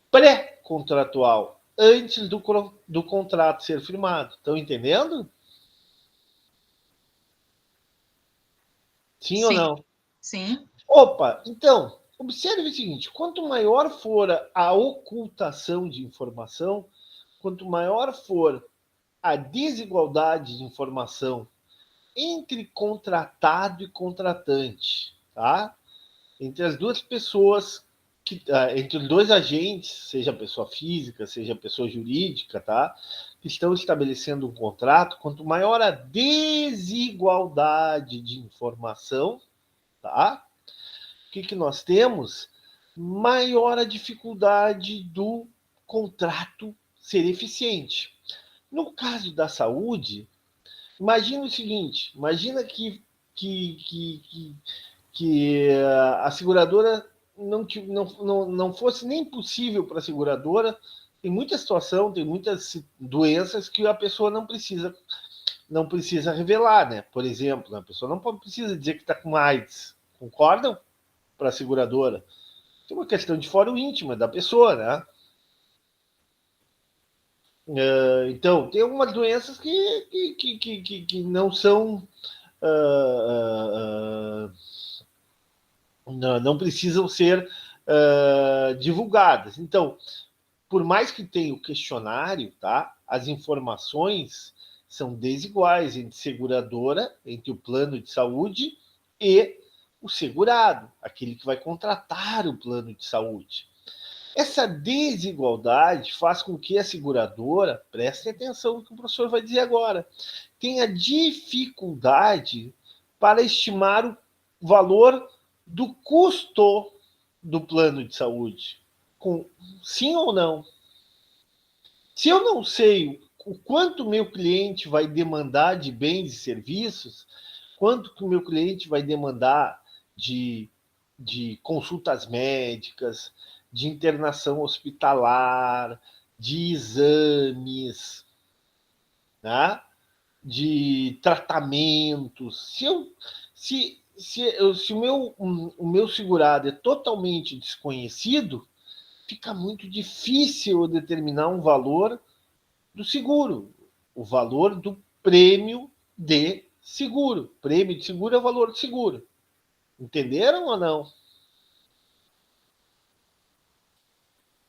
pré-contratual, antes do contrato ser firmado. Estão entendendo? Sim ou não? Sim. Opa, então, observe o seguinte, quanto maior for a ocultação de informação, quanto maior for a desigualdade de informação entre contratado e contratante, tá? Entre as duas pessoas, entre os dois agentes, seja pessoa física, seja pessoa jurídica, tá? Que estão estabelecendo um contrato, quanto maior a desigualdade de informação, tá? O que nós temos? Maior a dificuldade do contrato ser eficiente. No caso da saúde, imagina o seguinte, imagina que que a seguradora não fosse nem possível para a seguradora. Tem muita situação, tem muitas doenças que a pessoa não precisa revelar, né? Por exemplo, a pessoa não precisa dizer que está com AIDS. Concordam? Para a seguradora. Tem uma questão de fórum íntima da pessoa, né? Então, tem algumas doenças que não são... não precisam ser divulgadas. Então, por mais que tenha o questionário, tá? As informações são desiguais entre seguradora, entre o plano de saúde e o segurado, aquele que vai contratar o plano de saúde. Essa desigualdade faz com que a seguradora, prestem atenção no que o professor vai dizer agora, tenha dificuldade para estimar o valor do custo do plano de saúde. Sim ou não? Se eu não sei o quanto meu cliente vai demandar de bens e serviços, quanto que o meu cliente vai demandar de consultas médicas, de internação hospitalar, de exames, né? De tratamentos. Se o meu segurado é totalmente desconhecido, fica muito difícil determinar um valor do seguro, o valor do prêmio de seguro. Prêmio de seguro é o valor do seguro. Entenderam ou não?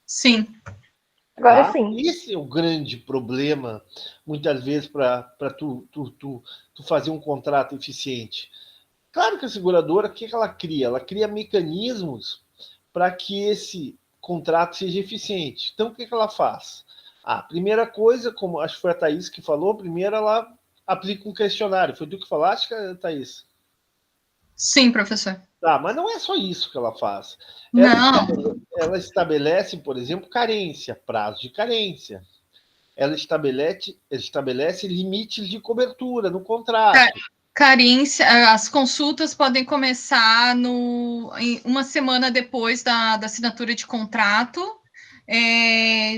Sim. Agora sim. Esse é o grande problema, muitas vezes, para tu fazer um contrato eficiente. Claro que a seguradora, o que ela cria? Ela cria mecanismos para que esse contrato seja eficiente. Então, o que ela faz? A primeira coisa, como acho que foi a Thaís que falou, primeiro ela aplica um questionário. Foi tu que falaste, Thaís? Sim, professor. Tá, mas não é só isso que ela faz. Ela estabelece, por exemplo, carência, prazo de carência. Ela estabelece limites de cobertura no contrato. Carência, as consultas podem começar uma semana depois da assinatura de contrato.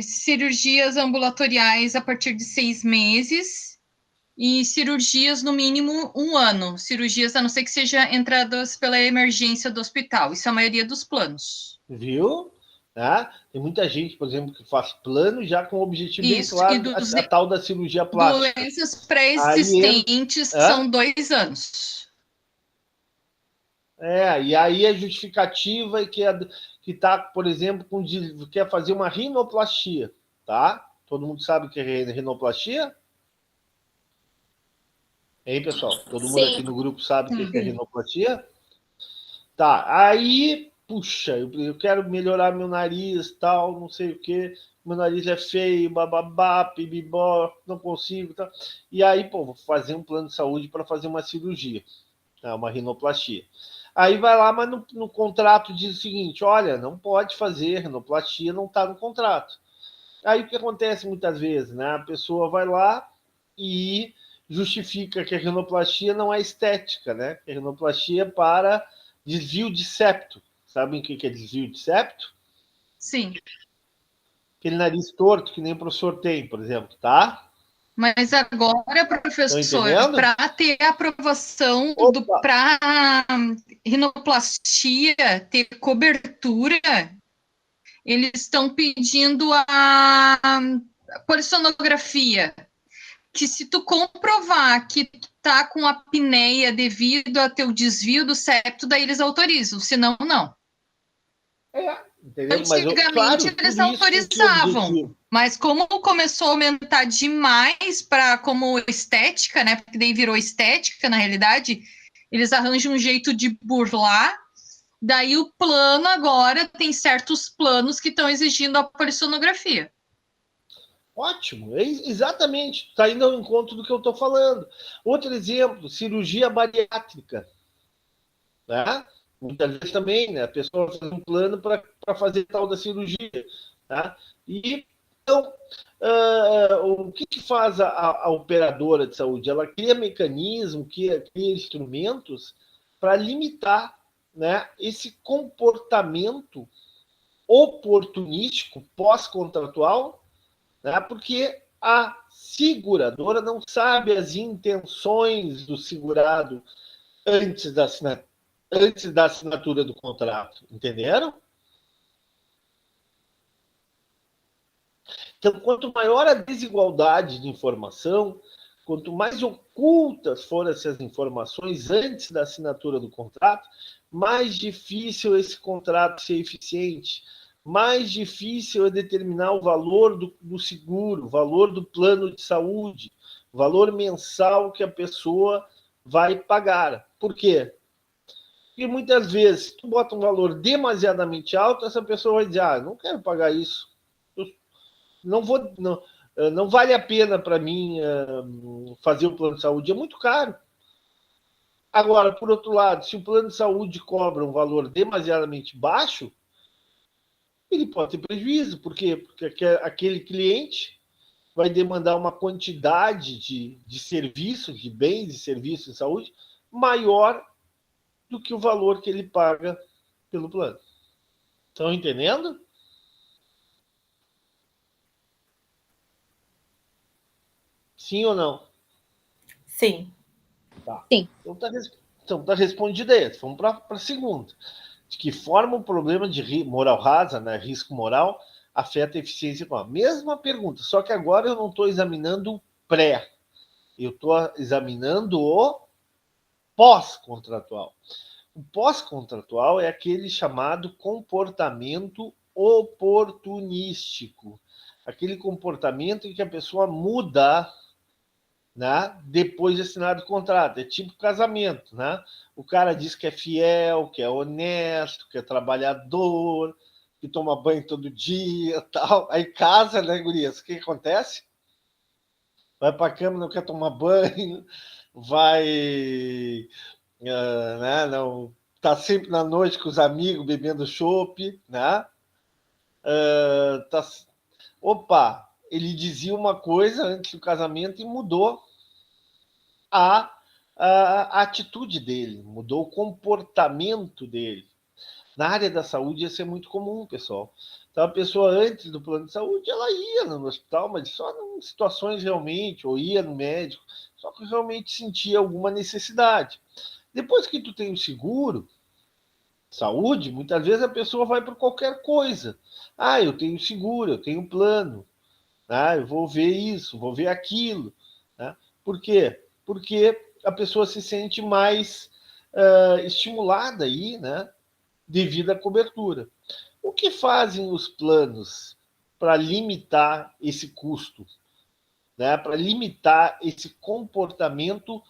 Cirurgias ambulatoriais a partir de 6 meses. E cirurgias no mínimo 1 ano. Cirurgias, a não ser que sejam entradas pela emergência do hospital. Isso é a maioria dos planos. Viu? Tá? Tem muita gente, por exemplo, que faz plano já com o objetivo bem claro, a tal da cirurgia plástica. Doenças pré-existentes são 2 anos. E aí a justificativa é que está, por exemplo, quer fazer uma rinoplastia, tá? Todo mundo sabe o que é rinoplastia? Hein, pessoal? Todo mundo aqui no grupo sabe o que é rinoplastia? Tá, aí, puxa, eu quero melhorar meu nariz, tal, não sei o quê, meu nariz é feio, bababá, pibibó, não consigo, tal. E aí, vou fazer um plano de saúde para fazer uma cirurgia, uma rinoplastia. Aí vai lá, mas no contrato diz o seguinte, olha, não pode fazer rinoplastia, não está no contrato. Aí o que acontece muitas vezes, né? A pessoa vai lá e justifica que a rinoplastia não é estética, né? A rinoplastia é para desvio de septo. Sabem o que é desvio de septo? Sim. Aquele nariz torto que nem o professor tem, por exemplo, tá? Mas agora, professor, para ter aprovação para rinoplastia, ter cobertura, eles estão pedindo a polissonografia, que se tu comprovar que tu tá com apneia devido a teu desvio do septo, daí eles autorizam, senão não. Entendeu? Antigamente eles autorizavam, mas como começou a aumentar demais como estética, né? Porque daí virou estética, na realidade, eles arranjam um jeito de burlar. Daí o plano agora tem certos planos que estão exigindo a polissonografia. Ótimo, exatamente, está indo ao encontro do que eu estou falando. Outro exemplo, cirurgia bariátrica. Né? Muitas vezes também, né? A pessoa faz um plano para fazer tal da cirurgia. Tá? E Então, o que faz a operadora de saúde? Ela cria mecanismos, cria instrumentos para limitar, né, esse comportamento oportunístico pós-contratual, né, porque a seguradora não sabe as intenções do segurado antes da assinatura do contrato, entenderam? Então, quanto maior a desigualdade de informação, quanto mais ocultas forem essas informações antes da assinatura do contrato, mais difícil esse contrato ser eficiente, mais difícil é determinar o valor do seguro, o valor do plano de saúde, o valor mensal que a pessoa vai pagar. Por quê? Porque muitas vezes, se tu bota um valor demasiadamente alto, essa pessoa vai dizer, não quero pagar isso. Não vale a pena para mim fazer o plano de saúde, é muito caro. Agora, por outro lado, se o plano de saúde cobra um valor demasiadamente baixo, ele pode ter prejuízo. Por quê? Porque aquele cliente vai demandar uma quantidade de serviços, de bens e serviços de saúde, maior do que o valor que ele paga pelo plano. Estão entendendo? Sim ou não? Sim. Tá. Sim. Então tá respondida essa. Vamos para a segunda. De que forma o problema de moral rasa, né, risco moral, afeta a eficiência econômica? Mesma pergunta, só que agora eu não estou examinando o pré. Eu estou examinando o pós-contratual. O pós-contratual é aquele chamado comportamento oportunístico. Aquele comportamento em que a pessoa muda, né, depois de assinar o contrato. É tipo casamento, né? O cara diz que é fiel, que é honesto, que é trabalhador, que toma banho todo dia, tal. Aí casa, né, gurias? O que acontece? Vai para a cama, não quer tomar banho, vai, né, não, tá sempre na noite com os amigos bebendo chopp, né? Opa, ele dizia uma coisa antes do casamento e mudou a atitude dele, mudou o comportamento dele. Na área da saúde, isso é muito comum, pessoal. Então, a pessoa, antes do plano de saúde, ela ia no hospital, mas só em situações realmente, ou ia no médico, só que realmente sentia alguma necessidade. Depois que tu tem o seguro, saúde, muitas vezes a pessoa vai por qualquer coisa. Eu tenho seguro, eu tenho plano, né? Eu vou ver isso, vou ver aquilo, né? Por quê? Porque a pessoa se sente mais estimulada aí, né, devido à cobertura. O que fazem os planos para limitar esse custo, né, para limitar esse comportamento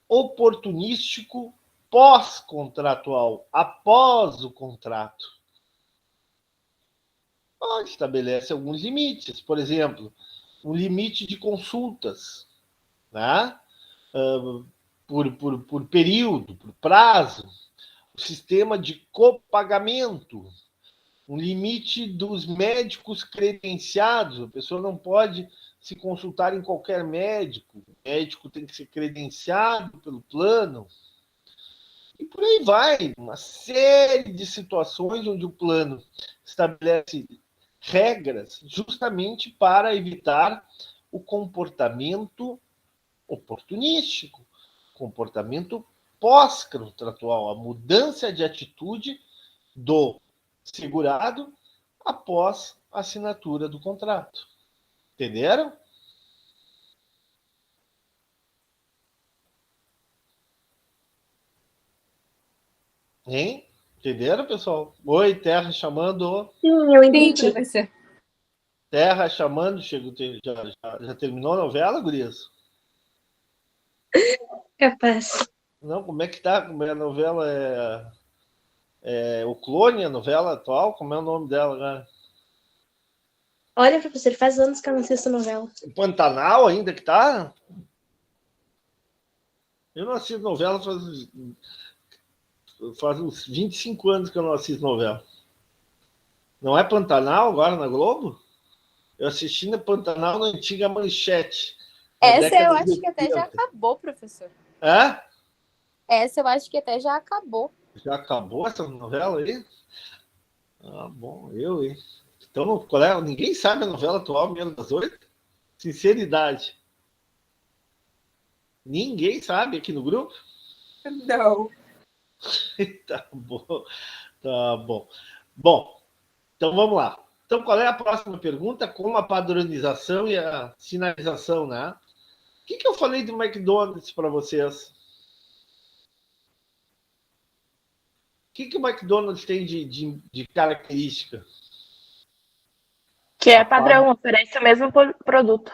oportunístico pós-contratual, após o contrato? Estabelece alguns limites, por exemplo, um limite de consultas, né? Por período, por prazo, o sistema de copagamento, um limite dos médicos credenciados, a pessoa não pode se consultar em qualquer médico, o médico tem que ser credenciado pelo plano, e por aí vai, uma série de situações onde o plano estabelece regras justamente para evitar o comportamento oportunístico, comportamento pós-contratual, a mudança de atitude do segurado após a assinatura do contrato. Entenderam? Hein? Entenderam, pessoal? Oi, Terra chamando. Sim, eu entendi. Terra chamando. Já terminou a novela, gurias? Capaz. Não, como é que tá? Como é a novela? O Clone, a novela atual? Como é o nome dela, né? Olha, professor, faz anos que eu não assisto novela. O Pantanal ainda que tá? Eu não assisto novela faz uns 25 anos que eu não assisto novela. Não é Pantanal agora na Globo? Eu assisti na Pantanal na antiga Manchete. Essa eu acho que até já acabou, professor. É? Essa eu acho que até já acabou. Já acabou essa novela aí? Ah, bom, hein? Então, qual é? Ninguém sabe a novela atual, Menos das 8? Sinceridade. Ninguém sabe aqui no grupo? Não. Tá bom. Tá bom. Bom, então vamos lá. Então, qual é a próxima pergunta? Como a padronização e a sinalização, né? O que eu falei do McDonald's para vocês? O que o McDonald's tem de característica? Que é padrão, oferece o mesmo produto.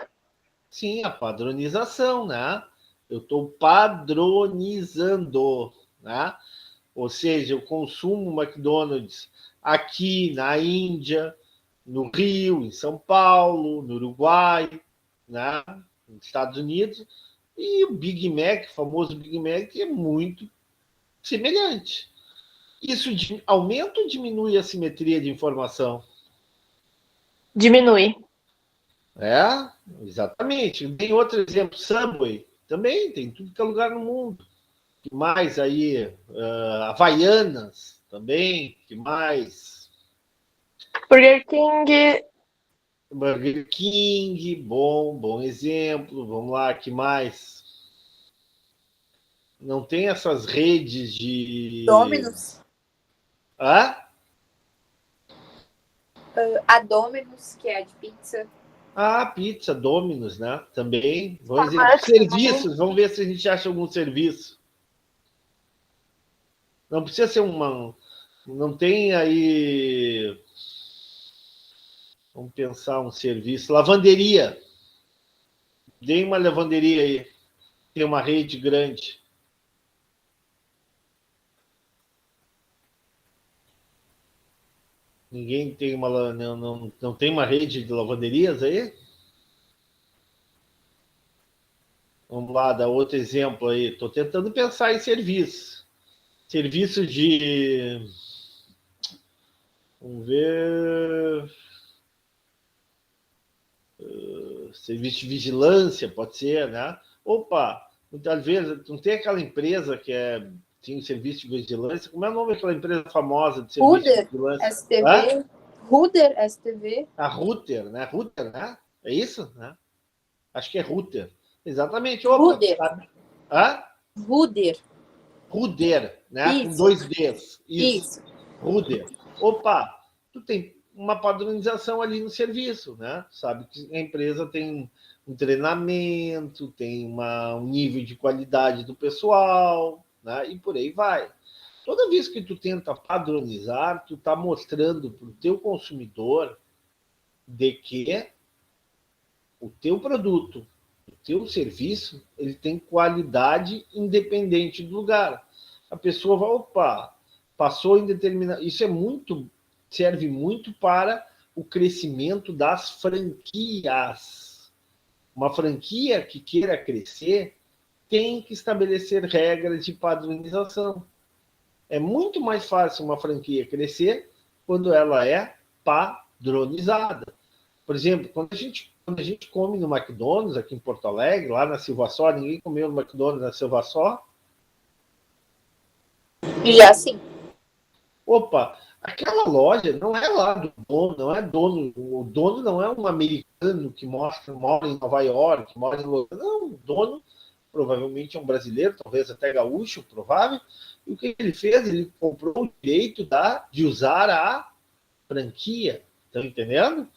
Sim, a padronização, né? Eu estou padronizando, né? Ou seja, eu consumo McDonald's aqui na Índia, no Rio, em São Paulo, no Uruguai, né? Nos Estados Unidos, e o Big Mac, o famoso Big Mac, é muito semelhante. Isso aumenta ou diminui a simetria de informação? Diminui. É, exatamente. Tem outro exemplo, Subway, também tem tudo que é lugar no mundo. Que mais aí? Havaianas, também. Que mais? Burger King. Burger King, bom exemplo. Vamos lá, que mais? Não tem essas redes de... Domino's. Hã? A Domino's, que é a de pizza. Ah, pizza, Domino's, né? Também. Vamos ver. Serviços, vamos ver se a gente acha algum serviço. Não precisa ser uma... Não tem aí... Vamos pensar um serviço. Lavanderia. Tem uma lavanderia aí. Tem uma rede grande. Ninguém tem uma... Não tem uma rede de lavanderias aí? Vamos lá, dar outro exemplo aí. Estou tentando pensar em serviço. Serviço de... Vamos ver... Serviço de vigilância, pode ser, né? Opa, muitas vezes não tem aquela empresa que tem um serviço de vigilância. Como é o nome daquela empresa famosa de serviço Ruder, de vigilância? STV. Ruder, STV. A Ruter, né? Ruter, né? É isso? Né? Acho que é Ruter. Exatamente. Opa, Ruder. sabe? Hã? Ruder. Ruder, né? Isso. Com 2 Ds. Isso. Ruder. Opa, tu tem uma padronização ali no serviço, né? Sabe que a empresa tem um treinamento, tem um nível de qualidade do pessoal, né? E por aí vai. Toda vez que tu tenta padronizar, tu está mostrando para o teu consumidor de que o teu produto, o teu serviço, ele tem qualidade independente do lugar. A pessoa vai, opa, passou em determinado... Isso serve muito para o crescimento das franquias. Uma franquia que queira crescer tem que estabelecer regras de padronização. É muito mais fácil uma franquia crescer quando ela é padronizada. Por exemplo, quando a gente come no McDonald's aqui em Porto Alegre, lá na Silva Só, ninguém comeu no McDonald's na Silva Só? Já sim. Opa, aquela loja não é lá do dono, não é dono. O dono não é um americano que mora em Nova York, mora em Los Angeles. Não, o dono provavelmente é um brasileiro, talvez até gaúcho, provável. E o que ele fez? Ele comprou o direito de usar a franquia. Estão entendendo?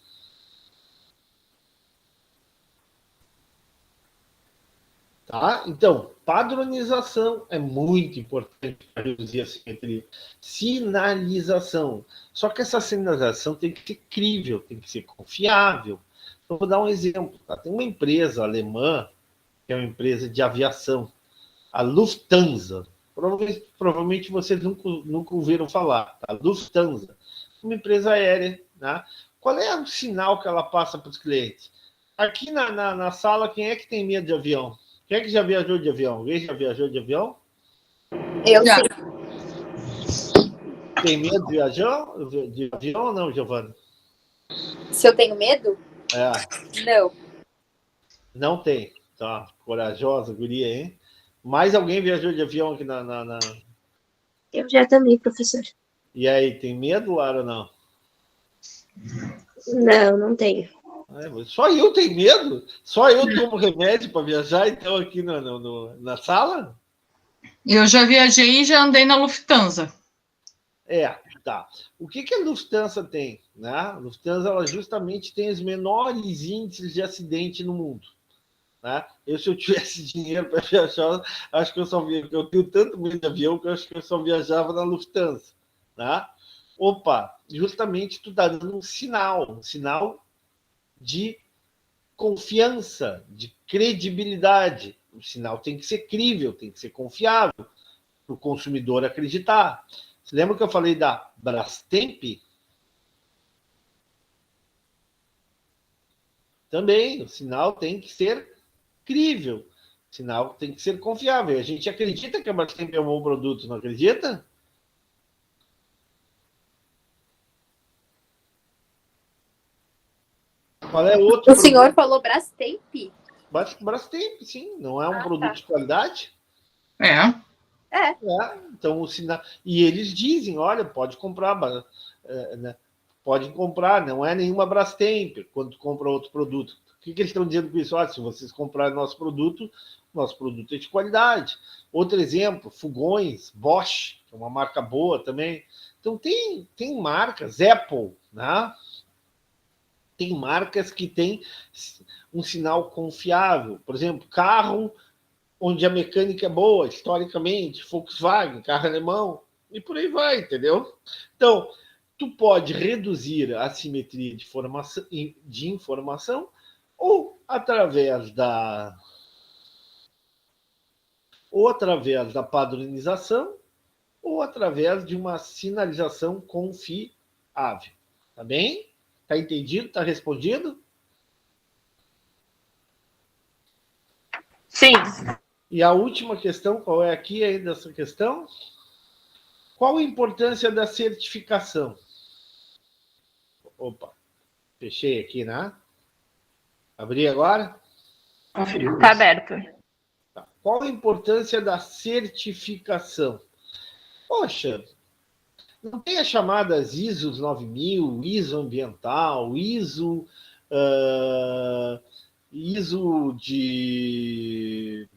Tá? Então, padronização é muito importante para reduzir a simetria. Sinalização. Só que essa sinalização tem que ser crível, tem que ser confiável. Então, vou dar um exemplo. Tá? Tem uma empresa alemã, que é uma empresa de aviação, a Lufthansa. Provavelmente vocês nunca ouviram falar. Tá? Lufthansa, uma empresa aérea. Né? Qual é o sinal que ela passa para os clientes? Aqui na sala, quem é que tem medo de avião? Quem é que já viajou de avião? Alguém já viajou de avião? Eu Já. sim. Tem medo de viajar de avião ou não, Giovana? Se eu tenho medo? Não. Não tem. Tá, corajosa, guria, hein? Mais alguém viajou de avião aqui Eu já também, professor. E aí, tem medo, Lara, ou não? Não, não tenho. Só eu tenho medo? Só eu tomo remédio para viajar, então, aqui na sala? Eu já viajei e já andei na Lufthansa. Tá. O que a Lufthansa tem? Né? A Lufthansa, ela justamente tem os menores índices de acidente no mundo. Né? Se eu tivesse dinheiro para viajar, acho que eu tenho tanto medo de avião que eu acho que eu só viajava na Lufthansa. Né? Justamente tu está dando um sinal de confiança, de credibilidade. O sinal tem que ser crível, tem que ser confiável para o consumidor acreditar. Você lembra que eu falei da Brastemp? Também, o sinal tem que ser crível, o sinal tem que ser confiável. A gente acredita que a Brastemp é um bom produto, não acredita? Qual é outro O senhor falou Brastemp? Brastemp, sim, não é um produto de qualidade? Então, o sinal. E eles dizem: olha, pode comprar, né? Pode comprar, não é nenhuma Brastemp quando tu compra outro produto. O que eles estão dizendo com isso? Se vocês comprarem nosso produto é de qualidade. Outro exemplo, fogões, Bosch, que é uma marca boa também. Então, tem marcas, Apple, né? Tem marcas que têm um sinal confiável. Por exemplo, carro onde a mecânica é boa, historicamente, Volkswagen, carro alemão, e por aí vai, entendeu? Então, tu pode reduzir a assimetria de informação ou através da padronização ou através de uma sinalização confiável. Tá bem? Tá entendido? Tá respondido? Sim. E a última questão, qual é aqui aí dessa questão? Qual a importância da certificação? Opa, fechei aqui, né? Abri agora? Tá aberto. Tá. Qual a importância da certificação? Poxa, não tem as chamadas ISO 9000, ISO ambiental, ISO de...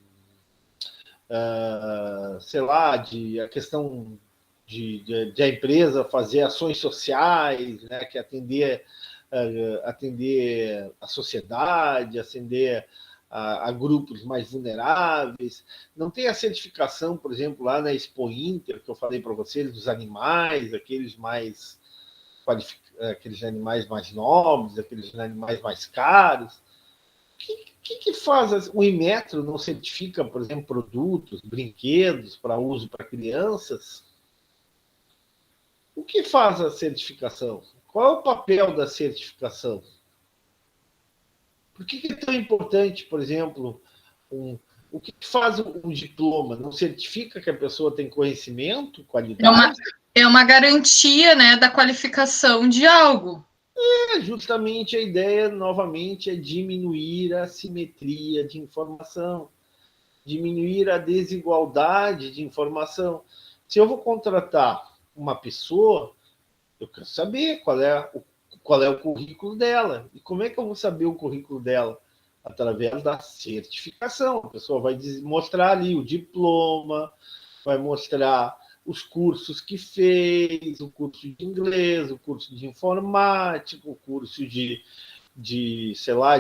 sei lá, de a questão de a empresa fazer ações sociais, né, que atender a sociedade, atender a grupos mais vulneráveis. Não tem a certificação, por exemplo, lá na Expo Inter, que eu falei para vocês, dos animais, aqueles animais mais nobres, aqueles animais mais caros. O que faz? O Inmetro não certifica, por exemplo, produtos, brinquedos para uso para crianças? O que faz a certificação? Qual é o papel da certificação? Por que é tão importante, por exemplo, o que faz um diploma? Não certifica que a pessoa tem conhecimento, qualidade? É uma garantia, né, da qualificação de algo. Justamente a ideia, novamente, é diminuir a assimetria de informação, diminuir a desigualdade de informação. Se eu vou contratar uma pessoa, eu quero saber qual é o currículo dela. E como é que eu vou saber o currículo dela? Através da certificação. A pessoa vai mostrar ali o diploma, vai mostrar os cursos que fez, o curso de inglês, o curso de informática, o curso sei lá,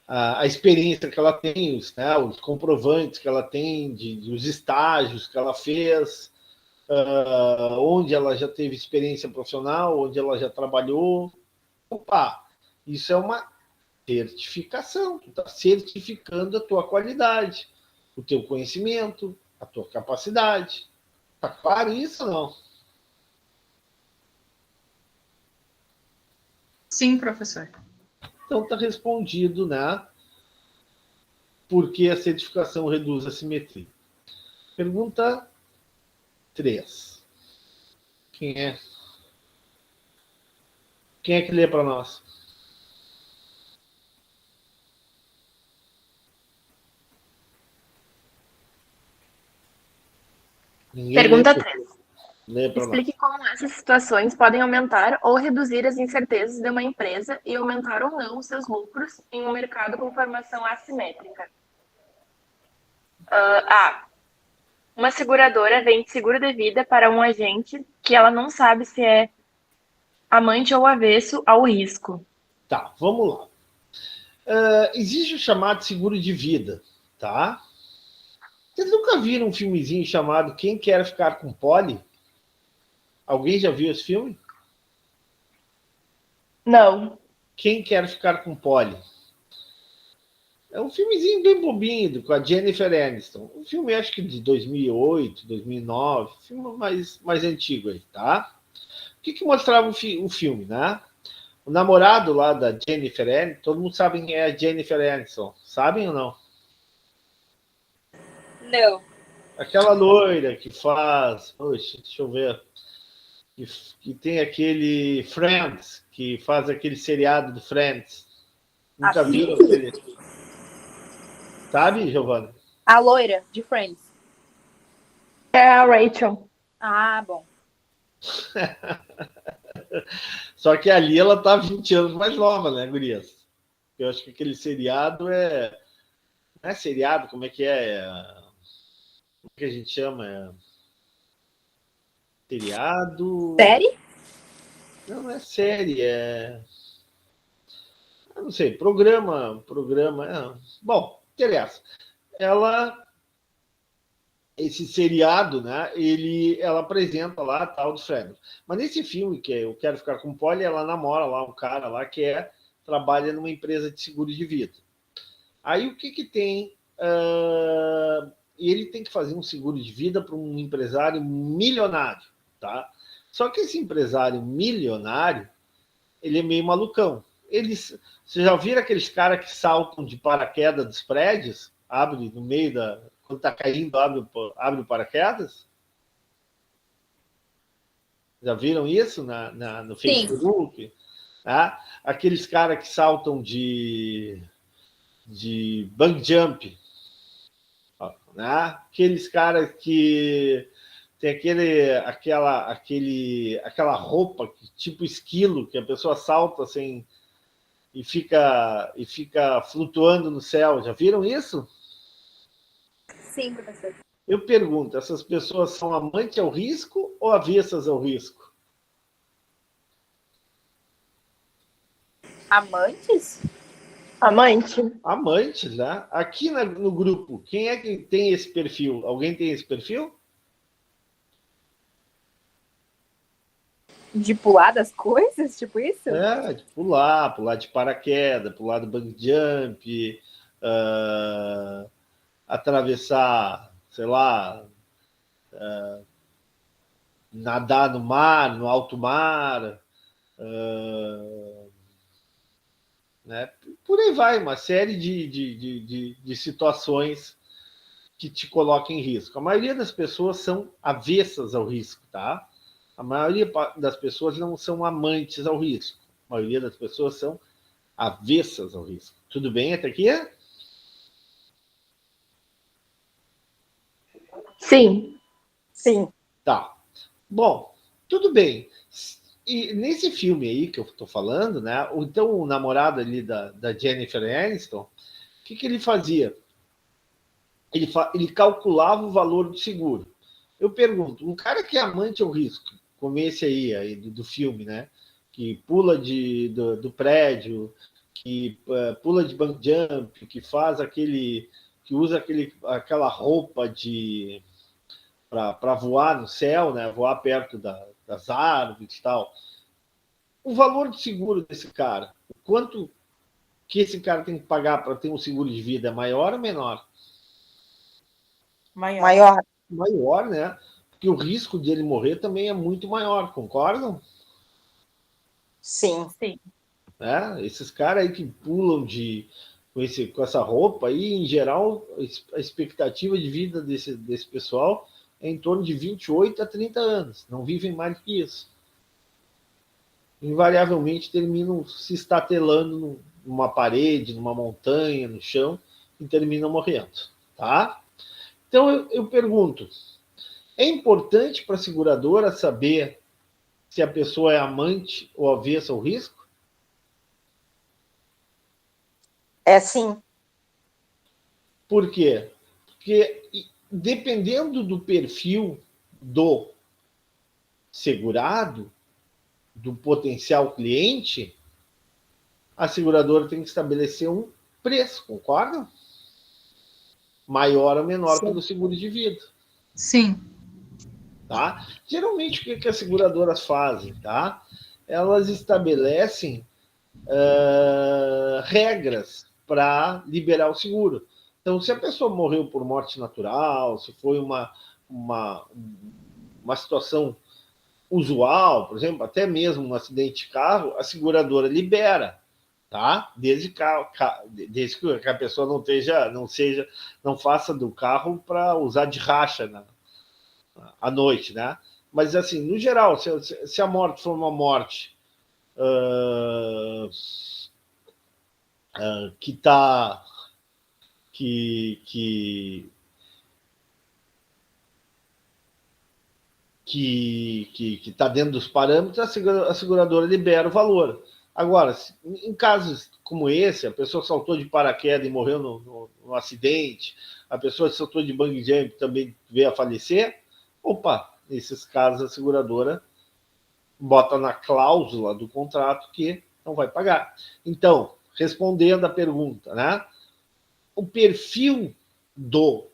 a experiência que ela tem, os comprovantes que ela tem, os estágios que ela fez, onde ela já teve experiência profissional, onde ela já trabalhou. Isso é uma certificação. Tu está certificando a tua qualidade, o teu conhecimento, a tua capacidade. Tá claro isso ou não? Sim, professor. Então está respondido, né? Por que a certificação reduz a simetria? Pergunta 3. Quem é? Quem é que lê para nós? Pergunta 3. Explique como essas situações podem aumentar ou reduzir as incertezas de uma empresa e aumentar ou não os seus lucros em um mercado com formação assimétrica. A. Uma seguradora vende seguro de vida para um agente que ela não sabe se é amante ou avesso ao risco. Tá, vamos lá. Existe o chamado seguro de vida, tá? Vocês nunca viram um filmezinho chamado Quem Quer Ficar com Polly? Alguém já viu esse filme? Não. Quem Quer Ficar com Polly? É um filmezinho bem bobinho, com a Jennifer Aniston. Um filme, acho que de 2008, 2009. Filme mais antigo aí, tá? O que mostrava o filme, né? O namorado lá da Jennifer Aniston, todo mundo sabe quem é a Jennifer Aniston. Sabem ou não? Não. Aquela loira que faz... Poxa, deixa eu ver... Que tem aquele Friends, que faz aquele seriado do Friends. Nunca viram aquele... Sabe, Giovana? A loira de Friends. É a Rachel. Ah, bom. Só que ali ela tá 20 anos mais nova, né, gurias? Eu acho que aquele seriado é... Não é seriado, como é que é? Como é que a gente chama? Seriado... Série? Não é série, é... Eu não sei, programa... Bom, interessa. Esse seriado, né? Ela apresenta lá tal dos Friends. Mas nesse filme que Eu Quero Ficar com Polly, ela namora lá um cara lá que trabalha numa empresa de seguro de vida. Aí o que tem? Ele tem que fazer um seguro de vida para um empresário milionário, tá? Só que esse empresário milionário, ele é meio malucão. Vocês já viram aqueles caras que saltam de paraquedas dos prédios? Abre no meio da... Quando está caindo, abre o paraquedas? Já viram isso no Facebook? Tá? Aqueles caras que saltam de bungee jump. Né? Aqueles caras que tem aquela roupa tipo esquilo, que a pessoa salta assim e fica flutuando no céu. Já viram isso? Sim, professor. Eu pergunto, essas pessoas são amantes ao risco ou avessas ao risco? Amantes? Amantes, né? Aqui no grupo, quem é que tem esse perfil? Alguém tem esse perfil? De pular das coisas, tipo isso? De pular de paraquedas, pular do bungee jump, atravessar, sei lá, nadar no mar, no alto mar, né? Por aí vai, uma série de situações que te colocam em risco. A maioria das pessoas são avessas ao risco, tá? A maioria das pessoas não são amantes ao risco. A maioria das pessoas são avessas ao risco. Tudo bem até aqui? Sim. Tá. Bom, tudo bem. E nesse filme aí que eu estou falando, né? Então, o namorado ali da Jennifer Aniston, o que ele fazia? Ele calculava o valor do seguro. Eu pergunto, um cara que é amante ao risco, como esse aí do filme, né? Que pula do prédio, que pula de bungee jump, que faz que usa aquela roupa para voar no céu, né? Voar perto das árvores e tal. O valor do seguro desse cara, o quanto que esse cara tem que pagar para ter um seguro de vida, é maior ou menor? Maior. Maior, né? Porque o risco de ele morrer também é muito maior, concordam? Sim. Esses caras aí que pulam com essa roupa aí, em geral, a expectativa de vida desse pessoal é em torno de 28 a 30 anos. Não vivem mais que isso. invariavelmente terminam se estatelando numa parede, numa montanha, no chão, e terminam morrendo, tá? Então, eu pergunto, é importante para a seguradora saber se a pessoa é amante ou avessa ao risco? É sim. Por quê? Porque, dependendo do perfil do segurado, do potencial cliente, a seguradora tem que estabelecer um preço, concorda? Maior ou menor pelo seguro de vida. Sim. Tá? Geralmente, o que as seguradoras fazem? Tá? Elas estabelecem regras para liberar o seguro. Então, se a pessoa morreu por morte natural, se foi uma situação usual, por exemplo, até mesmo um acidente de carro, a seguradora libera, tá? Desde que a pessoa não faça do carro para usar de racha à noite, né? Mas assim, no geral, se a morte for uma morte que está dentro dos parâmetros, a seguradora libera o valor. Agora, em casos como esse, a pessoa saltou de paraquedas e morreu no acidente, a pessoa saltou de bungee jump e também veio a falecer, nesses casos a seguradora bota na cláusula do contrato que não vai pagar. Então, respondendo a pergunta, né? O perfil do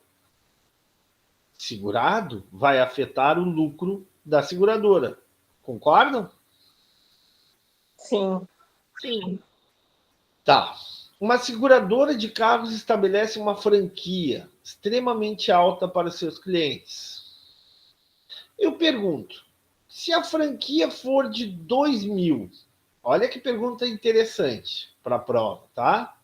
segurado vai afetar o lucro da seguradora. Concordam? Sim. Sim. Tá. Uma seguradora de carros estabelece uma franquia extremamente alta para seus clientes. Eu pergunto, se a franquia for de 2.000, olha que pergunta interessante para a prova, tá?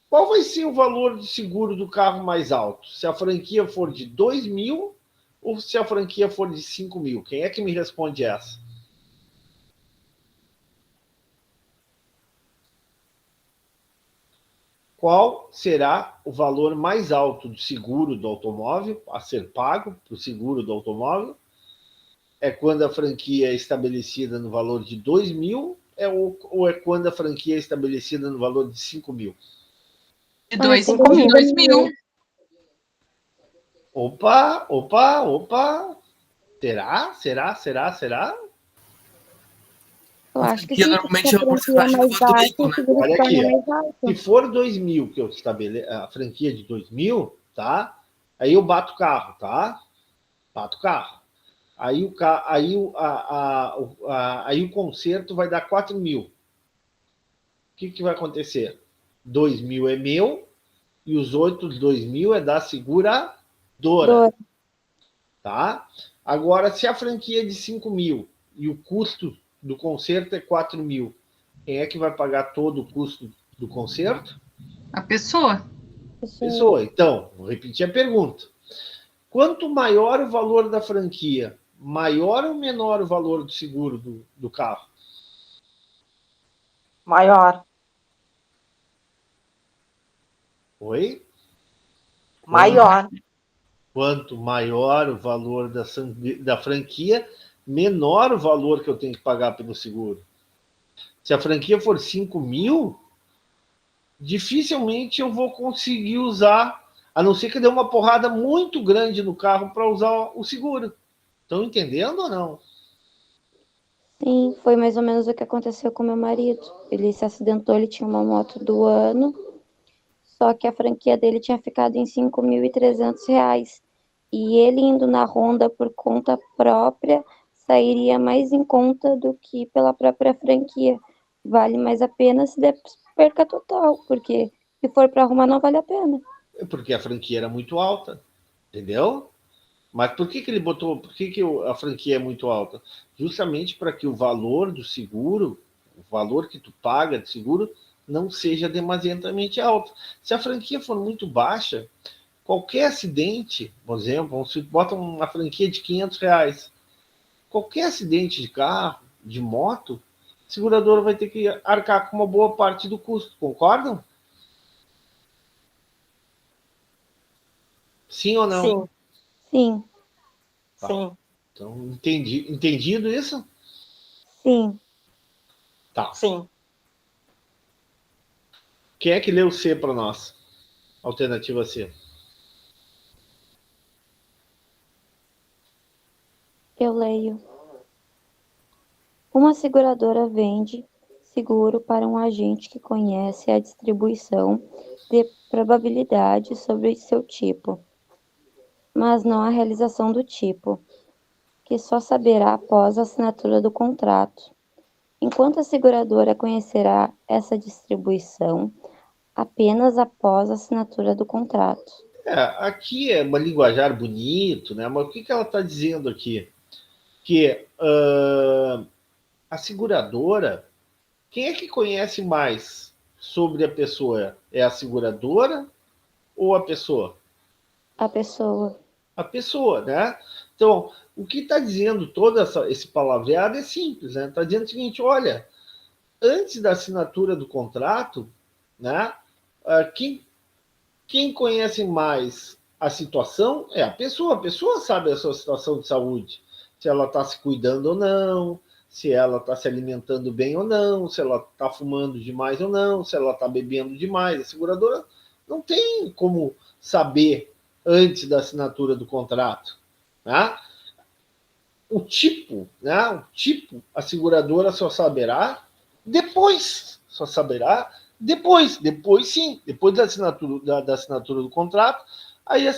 Qual vai ser o valor de seguro do carro mais alto? Se a franquia for de 2.000 ou se a franquia for de 5.000? Quem é que me responde essa? Qual será o valor mais alto do seguro do automóvel a ser pago para o seguro do automóvel? É quando a franquia é estabelecida no valor de 2.000 ou é quando a franquia é estabelecida no valor de 5.000? De 2.000. Opa! Será? Eu acho que Franquia sim, normalmente é uma porque a franquia porcentagem do mais baixa, veículo, o né? seguro Olha se torna aqui, mais alto. se for 2.000 que eu estabeleço, a franquia de 2.000, tá? Aí eu bato o carro, tá? Bato o carro. Aí o conserto vai dar 4.000. O que vai acontecer? 2.000 é meu e os outros 2.000 é da seguradora. Tá? Agora, se a franquia é de 5.000 e o custo do conserto é 4.000, quem é que vai pagar todo o custo do conserto? A pessoa. Pessoa. Então, vou repetir a pergunta. Quanto maior o valor da franquia, maior ou menor o valor do seguro do carro? Maior. Oi? Maior. Quanto maior o valor da franquia, menor o valor que eu tenho que pagar pelo seguro. Se a franquia for 5.000, dificilmente eu vou conseguir usar, a não ser que dê uma porrada muito grande no carro para usar o seguro. Estão entendendo ou não? Sim, foi mais ou menos o que aconteceu com meu marido. Ele se acidentou, ele tinha uma moto do ano, só que a franquia dele tinha ficado em R$ 5.300. E ele indo na Honda por conta própria, sairia mais em conta do que pela própria franquia. Vale mais a pena se der perca total, porque se for para arrumar não vale a pena. Porque a franquia era muito alta, entendeu? Mas por que ele botou, por que a franquia é muito alta? Justamente para que o valor do seguro, o valor que tu paga de seguro, não seja demasiadamente alto. Se a franquia for muito baixa, qualquer acidente, por exemplo, se bota uma franquia de R$ 500, qualquer acidente de carro, de moto, seguradora vai ter que arcar com uma boa parte do custo, concordam? Sim ou não? Sim, Sim, Tá. sim. Então, entendido isso? sim. Tá. Sim. Quem é que leu C para nós? Alternativa C. Eu leio. Uma seguradora vende seguro para um agente que conhece a distribuição de probabilidade sobre seu tipo, mas não a realização do tipo, que só saberá após a assinatura do contrato. Enquanto a seguradora conhecerá essa distribuição apenas após a assinatura do contrato. Aqui é uma linguajar bonito, né? Mas o que ela está dizendo aqui? Que a seguradora, quem é que conhece mais sobre a pessoa? É a seguradora ou a pessoa? A pessoa. A pessoa, né? Então, o que está dizendo todo esse palavreado é simples, né? Está dizendo o seguinte: olha, antes da assinatura do contrato, né? Quem conhece mais a situação é a pessoa. A pessoa sabe a sua situação de saúde, se ela está se cuidando ou não, se ela está se alimentando bem ou não, se ela está fumando demais ou não, se ela está bebendo demais. A seguradora não tem como saber antes da assinatura do contrato, né? O tipo, a seguradora só saberá depois, depois sim, depois da assinatura do contrato, aí a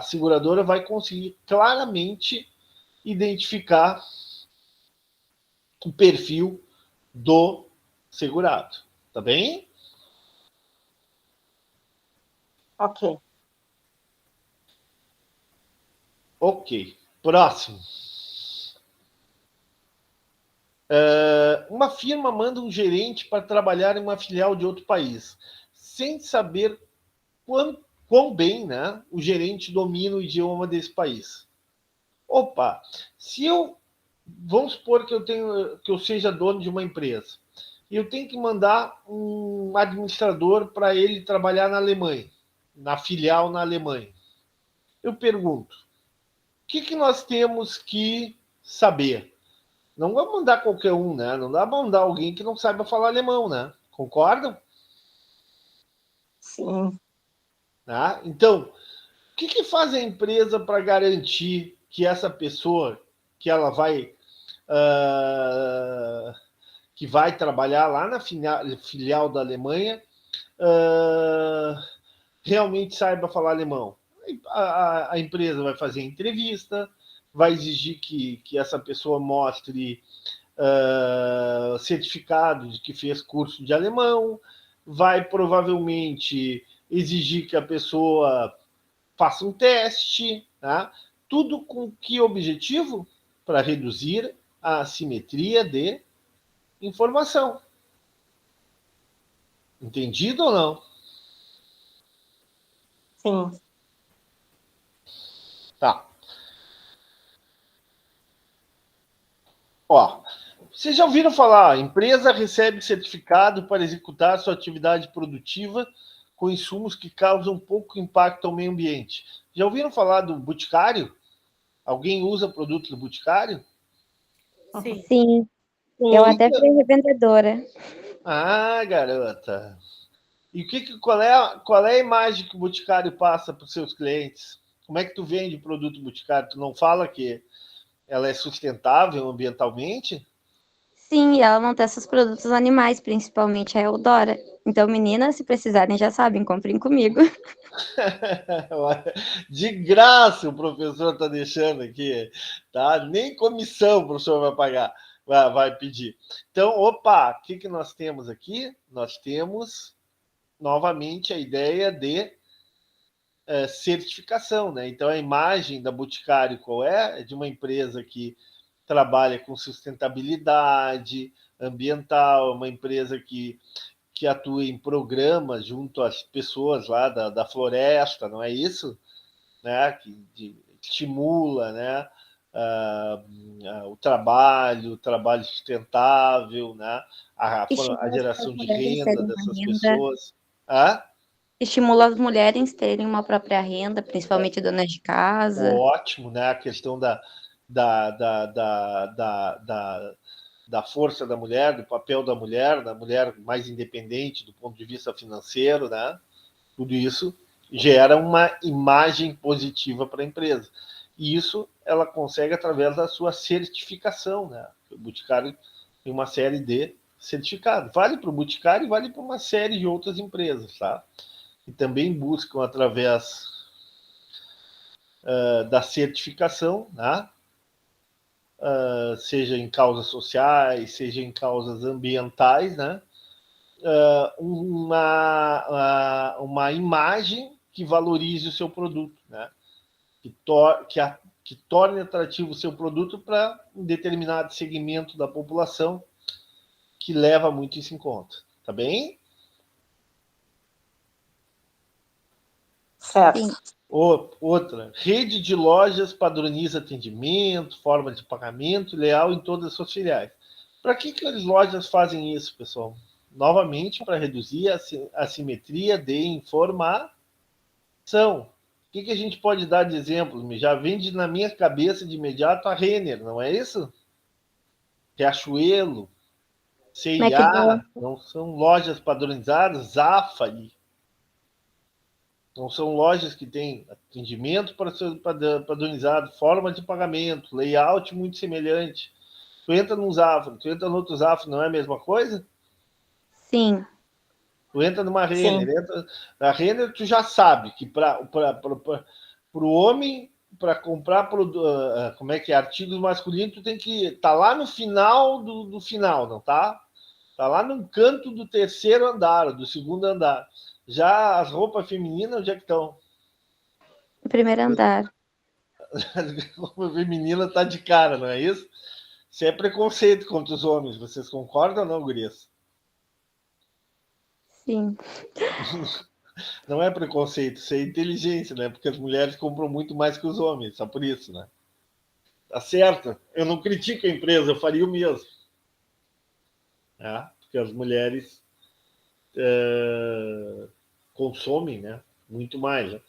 seguradora vai conseguir claramente identificar o perfil do segurado, tá bem? Ok. Ok. Próximo. Uma firma manda um gerente para trabalhar em uma filial de outro país, sem saber quão bem, né, o gerente domina o idioma desse país. Opa, vamos supor que eu seja dono de uma empresa e eu tenho que mandar um administrador para ele trabalhar na Alemanha, na filial na Alemanha. Eu pergunto, o que nós temos que saber? Não vai mandar qualquer um, né? Não dá para mandar alguém que não saiba falar alemão, né? Concordam? Sim. Tá? Então, o que faz a empresa para garantir que essa pessoa que ela que vai trabalhar lá na filial da Alemanha realmente saiba falar alemão? A empresa vai fazer entrevista, vai exigir que essa pessoa mostre certificado de que fez curso de alemão, vai provavelmente exigir que a pessoa faça um teste, tá? Tudo com que objetivo? Para reduzir a assimetria de informação. Entendido ou não? Sim. Tá. Ó, vocês já ouviram falar, a empresa recebe certificado para executar sua atividade produtiva com insumos que causam pouco impacto ao meio ambiente. Já ouviram falar do Boticário? Alguém usa produto do Boticário? Sim. Sim. Eu até fui revendedora. Ah, garota. E qual é a imagem que o Boticário passa para os seus clientes? Como é que tu vende produto Boticário? Tu não fala que ela é sustentável ambientalmente? Sim, e ela não testa os produtos animais, principalmente a Eudora. Então, meninas, se precisarem, já sabem, comprem comigo. De graça o professor está deixando aqui, tá? Nem comissão o professor vai pagar, vai pedir. Então, opa, o que nós temos aqui? Nós temos novamente a ideia de certificação, né? Então, a imagem da Boticário qual é? É de uma empresa que trabalha com sustentabilidade ambiental, uma empresa que atua em programas junto às pessoas lá da floresta, não é isso? Né? Que estimula, né? o trabalho sustentável, né? a geração de renda dessas pessoas. Estimula as mulheres terem uma própria renda, principalmente donas de casa. Ótimo, né? A questão da força da mulher, do papel da mulher mais independente do ponto de vista financeiro, né? Tudo isso gera uma imagem positiva para a empresa. E isso ela consegue através da sua certificação, né? O Boticário tem uma série de certificados. Vale para o Boticário e vale para uma série de outras empresas, tá? E também buscam através da certificação, né? Seja em causas sociais, seja em causas ambientais, né? Uma imagem que valorize o seu produto, né? Que torne atrativo o seu produto para um determinado segmento da população que leva muito isso em conta. Tá bem? Certo. Outra, rede de lojas padroniza atendimento, forma de pagamento leal em todas as suas filiais. Para que as lojas fazem isso, pessoal? Novamente, para reduzir a assimetria de informação. O que a gente pode dar de exemplo? Já vem na minha cabeça de imediato a Renner, não é isso? Riachuelo, C&A, não são lojas padronizadas, Zafari. Não são lojas que têm atendimento padronizado, forma de pagamento, layout muito semelhante. Tu entra num Zafari, tu entra no outro Zafari, não é a mesma coisa? Sim. Tu entra numa Renner, a Renner tu já sabe que para o homem, para comprar artigos masculinos, tu tem que estar lá no final do final, não tá? Tá lá no canto do terceiro andar, do segundo andar. Já as roupas femininas, onde é que estão? No primeiro andar. A roupa feminina tá de cara, não é isso? Isso é preconceito contra os homens. Vocês concordam ou não, gurias? Sim. Não é preconceito, isso é inteligência, né? Porque as mulheres compram muito mais que os homens, só por isso, né? Tá certo. Eu não critico a empresa, eu faria o mesmo. Porque as mulheres consomem, né? Muito mais. Né?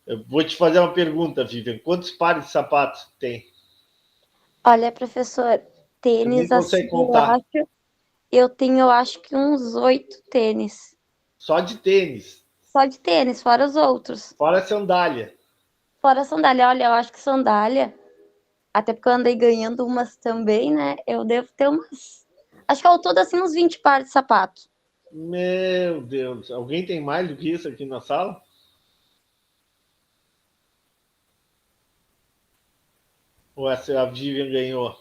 Eu vou te fazer uma pergunta, Vivian. Quantos pares de sapatos tem? Olha, professor, tênis assim, eu tenho, acho que uns 8 tênis. Só de tênis? Só de tênis, fora os outros. Fora sandália? Fora sandália. Olha, eu acho que sandália, até porque eu andei ganhando umas também, né? Eu devo ter umas... Acho que ao todo, assim, uns 20 pares de sapato. Meu Deus. Alguém tem mais do que isso aqui na sala? Ou essa a Vivian ganhou?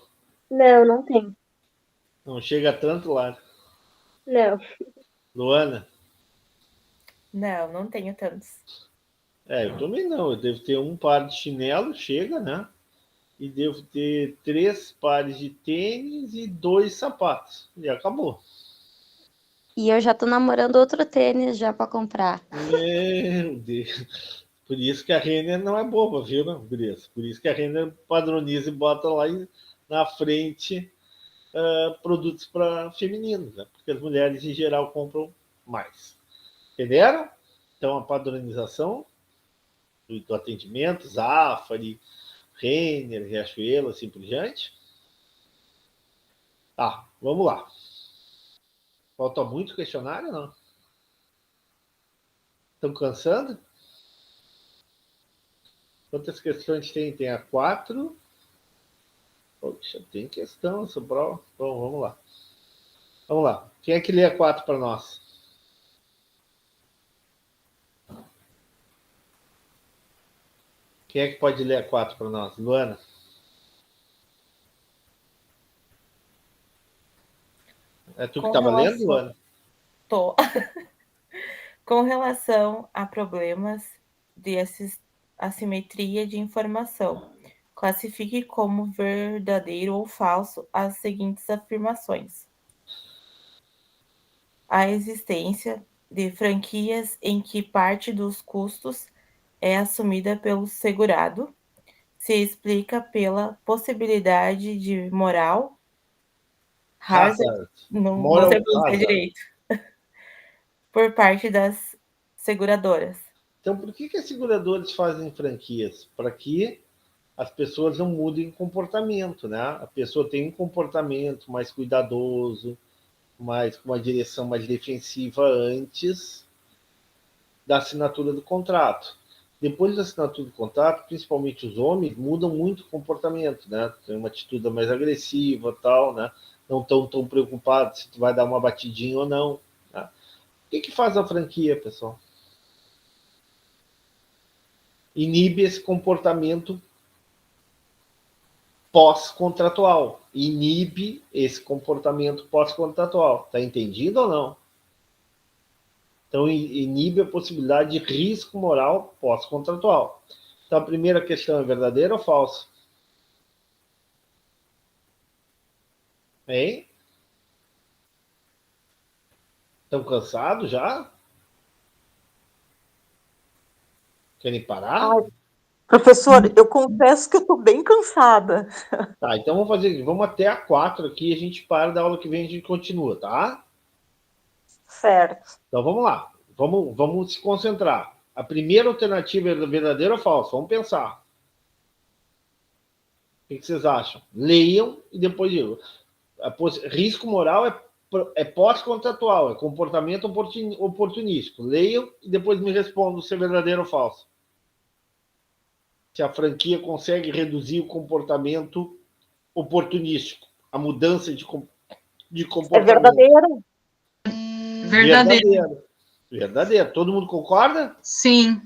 Não, não tem. Não chega tanto lá. Não. Luana? Não, não tenho tantos. Eu também não. Eu devo ter um par de chinelo, chega, né? E devo ter 3 pares de tênis e 2 sapatos. E acabou. E eu já tô namorando outro tênis já para comprar. Meu Deus. Por isso que a Renner não é boba, viu, não? Por isso que a Renner padroniza e bota lá na frente produtos para femininos, né? Porque as mulheres em geral compram mais. Entenderam? Então a padronização do atendimento, Zafari, Renner, Riachuelo, assim por diante. Tá, vamos lá. Falta muito questionário, não? Estão cansando? Quantas questões tem? Tem a 4. Poxa, tem questão essa prova. Bom, vamos lá. Vamos lá. Quem é que lê a 4 para nós? Quem é que pode ler a 4 para nós? Luana? É tu que estava lendo, Luana? Tô. Com relação a problemas de assimetria de informação, classifique como verdadeiro ou falso as seguintes afirmações. A existência de franquias em que parte dos custos é assumida pelo segurado, se explica pela possibilidade de moral Hazard. não sei pronunciar direito, por parte das seguradoras. Então, por que as seguradoras fazem franquias? Para que as pessoas não mudem comportamento, né? A pessoa tem um comportamento mais cuidadoso, mais com uma direção mais defensiva antes da assinatura do contrato. Depois da assinatura do contrato, principalmente os homens, mudam muito o comportamento, né? Tem uma atitude mais agressiva, tal, né? Não estão tão preocupados se tu vai dar uma batidinha ou não. Né? O que faz a franquia, pessoal? Inibe esse comportamento pós-contratual. Inibe esse comportamento pós-contratual. Está entendido ou não? Então, inibe a possibilidade de risco moral pós-contratual. Então, a primeira questão é verdadeira ou falsa? Hein? Estão cansados já? Querem parar? Ai, professor, eu confesso que eu estou bem cansada. Tá, então vamos até a 4 aqui, a gente para, da aula que vem a gente continua, tá? Certo. Então vamos lá, vamos se concentrar. A primeira alternativa é verdadeira ou falsa? Vamos pensar. O que vocês acham? Leiam e depois digam. Risco moral é pós-contratual, é comportamento oportunístico. Leiam e depois me respondam se é verdadeiro ou falso. Se a franquia consegue reduzir o comportamento oportunístico, a mudança de comportamento. É verdadeiro? Verdadeiro. Verdadeiro. Todo mundo concorda? Sim.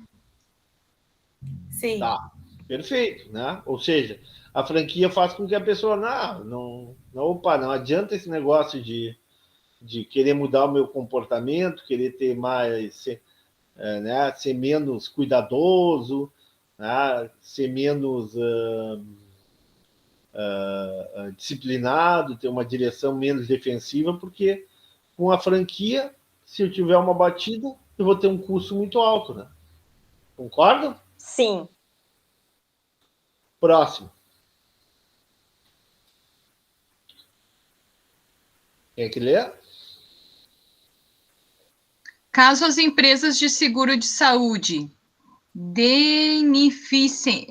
Sim. Tá, perfeito, né? Ou seja, a franquia faz com que a pessoa não adianta esse negócio de querer mudar o meu comportamento, querer ter mais, né, ser menos cuidadoso, né, ser menos disciplinado, ter uma direção menos defensiva, porque com a franquia, se eu tiver uma batida, eu vou ter um custo muito alto, né? Concordam? Sim. Próximo. Quem que lê? Caso as empresas de seguro de saúde beneficiem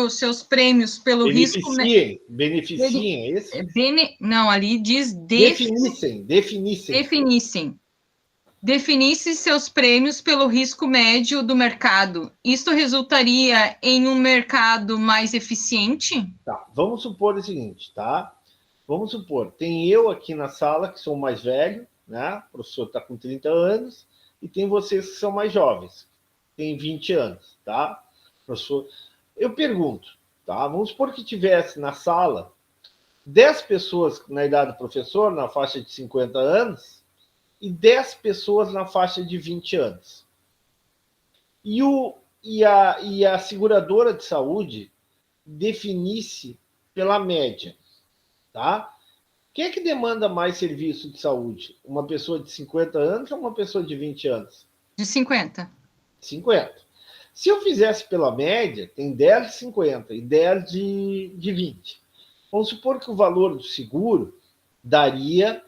os seus prêmios pelo risco... Beneficiem, é isso? Não, ali diz... Definissem seus prêmios pelo risco médio do mercado. Isso resultaria em um mercado mais eficiente? Tá, vamos supor o seguinte, tá? Vamos supor, tem eu aqui na sala, que sou mais velho, né? O professor está com 30 anos, e tem vocês que são mais jovens, tem 20 anos, tá? Professor, eu pergunto, tá? Vamos supor que tivesse na sala 10 pessoas na idade do professor, na faixa de 50 anos, e 10 pessoas na faixa de 20 anos. E a seguradora de saúde definisse pela média, tá? Quem é que demanda mais serviço de saúde? Uma pessoa de 50 anos ou uma pessoa de 20 anos? De 50. 50. Se eu fizesse pela média, tem 10 de 50 e 10 de 20. Vamos supor que o valor do seguro daria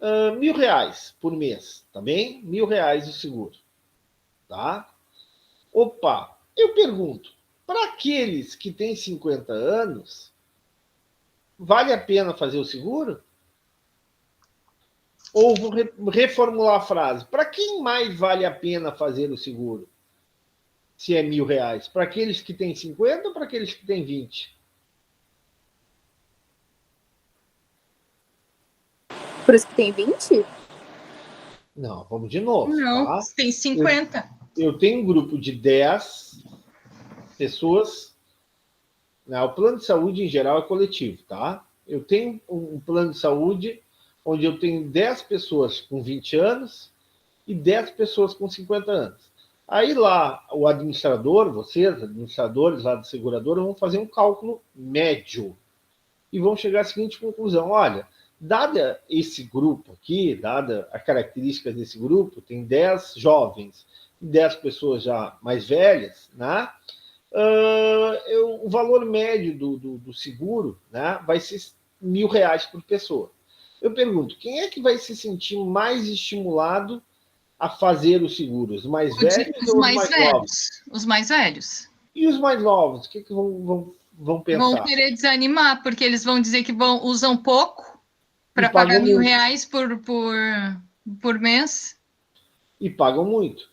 R$1.000 por mês, tá bem? R$1.000 o seguro, tá? Opa, eu pergunto, para aqueles que têm 50 anos, vale a pena fazer o seguro? Ou vou reformular a frase, para quem mais vale a pena fazer o seguro? Se é R$1.000, para aqueles que têm 50 ou para aqueles que têm 20? Por isso que tem 20? Não, vamos de novo. Não, tá? tem 50. Eu tenho um grupo de 10 pessoas. Né? O plano de saúde, em geral, é coletivo, tá? Eu tenho um plano de saúde onde eu tenho 10 pessoas com 20 anos e 10 pessoas com 50 anos. Aí lá, o administrador, vocês, administradores lá da seguradora, vão fazer um cálculo médio e vão chegar à seguinte conclusão: olha, dada esse grupo aqui, dada a característica desse grupo, tem 10 jovens 10 pessoas já mais velhas, né? O valor médio do seguro, né, vai ser R$ 1.000 por pessoa. Eu pergunto, quem é que vai se sentir mais estimulado a fazer o seguro? Os mais velhos Os ou os mais mais velhos. novos? Os mais velhos. E os mais novos, o que vão pensar? Vão querer desanimar, porque eles vão dizer que usam pouco E para pagar pagam R$ 1.000 por mês. E pagam muito.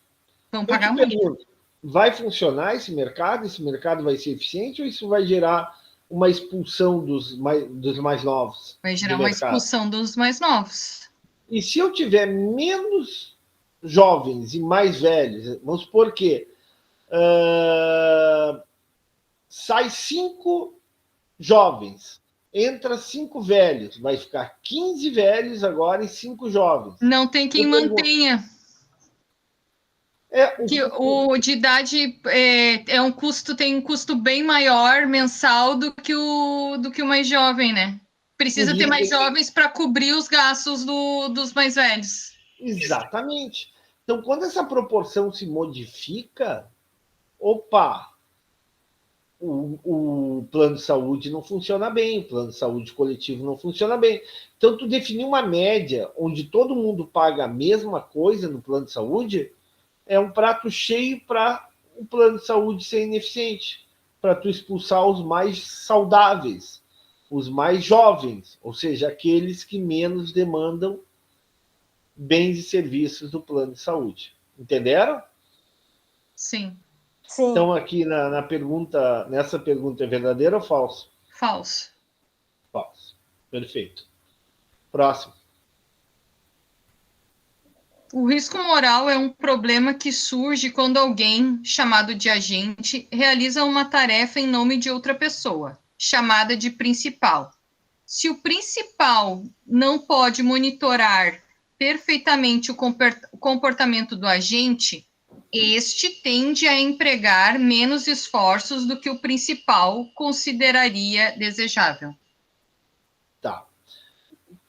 Vão Eu pagar te muito. pergunto, vai funcionar esse mercado? Esse mercado vai ser eficiente ou isso vai gerar uma expulsão dos mais novos? Vai gerar uma expulsão dos mais novos. E se eu tiver menos jovens e mais velhos, vamos supor que sai 5 jovens, entra 5 velhos, vai ficar 15 velhos agora e 5 jovens. Não tem quem mantenha. Que o de idade tem um custo bem maior mensal do que o mais jovem, né? Precisa ter mais jovens para cobrir os gastos dos mais velhos. Exatamente. Então, quando essa proporção se modifica, opa, o plano de saúde não funciona bem, o plano de saúde coletivo não funciona bem. Então, tu definir uma média onde todo mundo paga a mesma coisa no plano de saúde é um prato cheio para o plano de saúde ser ineficiente, para tu expulsar os mais saudáveis, os mais jovens, ou seja, aqueles que menos demandam bens e serviços do plano de saúde. Entenderam? Sim. Sim. Então, aqui nessa pergunta é verdadeiro ou falso? Falso. Falso. Perfeito. Próximo. O risco moral é um problema que surge quando alguém, chamado de agente, realiza uma tarefa em nome de outra pessoa, chamada de principal. Se o principal não pode monitorar perfeitamente o comportamento do agente, este tende a empregar menos esforços do que o principal consideraria desejável. Tá.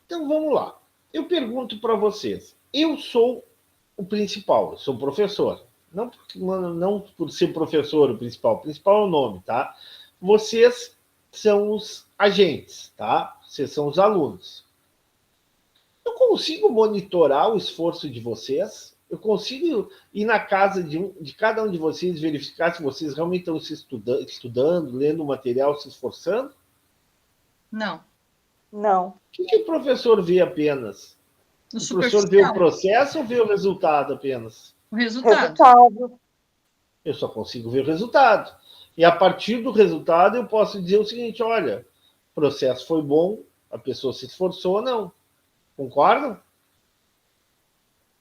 Então, vamos lá. Eu pergunto para vocês. Eu sou o principal, eu sou professor. Não por ser professor o principal é o nome, tá? Vocês são os agentes, tá? Vocês são os alunos. Eu consigo monitorar o esforço de vocês? Eu consigo ir na casa de cada um de vocês, verificar se vocês realmente estão se estudando, lendo o material, se esforçando? Não. Não. O que o professor vê apenas? O professor vê o processo ou vê o resultado apenas? O resultado. Resultado. Eu só consigo ver o resultado. E a partir do resultado eu posso dizer o seguinte, olha, o processo foi bom, a pessoa se esforçou ou não. Concordam?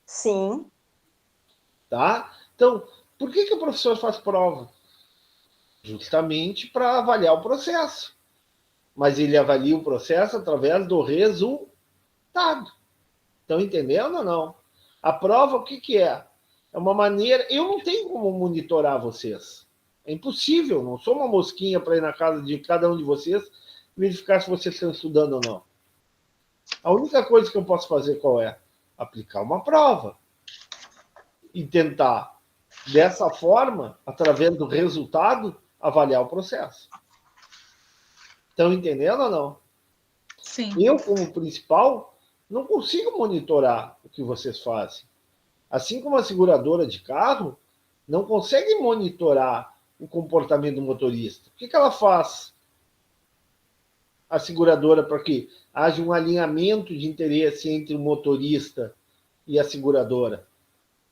Sim. Tá? Então, por que o professor faz prova? Justamente para avaliar o processo. Mas ele avalia o processo através do resultado. Estão entendendo ou não? A prova, o que é? É uma maneira... Eu não tenho como monitorar vocês. É impossível. Não sou uma mosquinha para ir na casa de cada um de vocês e verificar se vocês estão estudando ou não. A única coisa que eu posso fazer qual é? Aplicar uma prova. E tentar, dessa forma, através do resultado, avaliar o processo. Estão entendendo ou não? Sim. Eu, como principal, não consigo monitorar o que vocês fazem. Assim como a seguradora de carro não consegue monitorar o comportamento do motorista. O que ela faz? A seguradora para que haja um alinhamento de interesse entre o motorista e a seguradora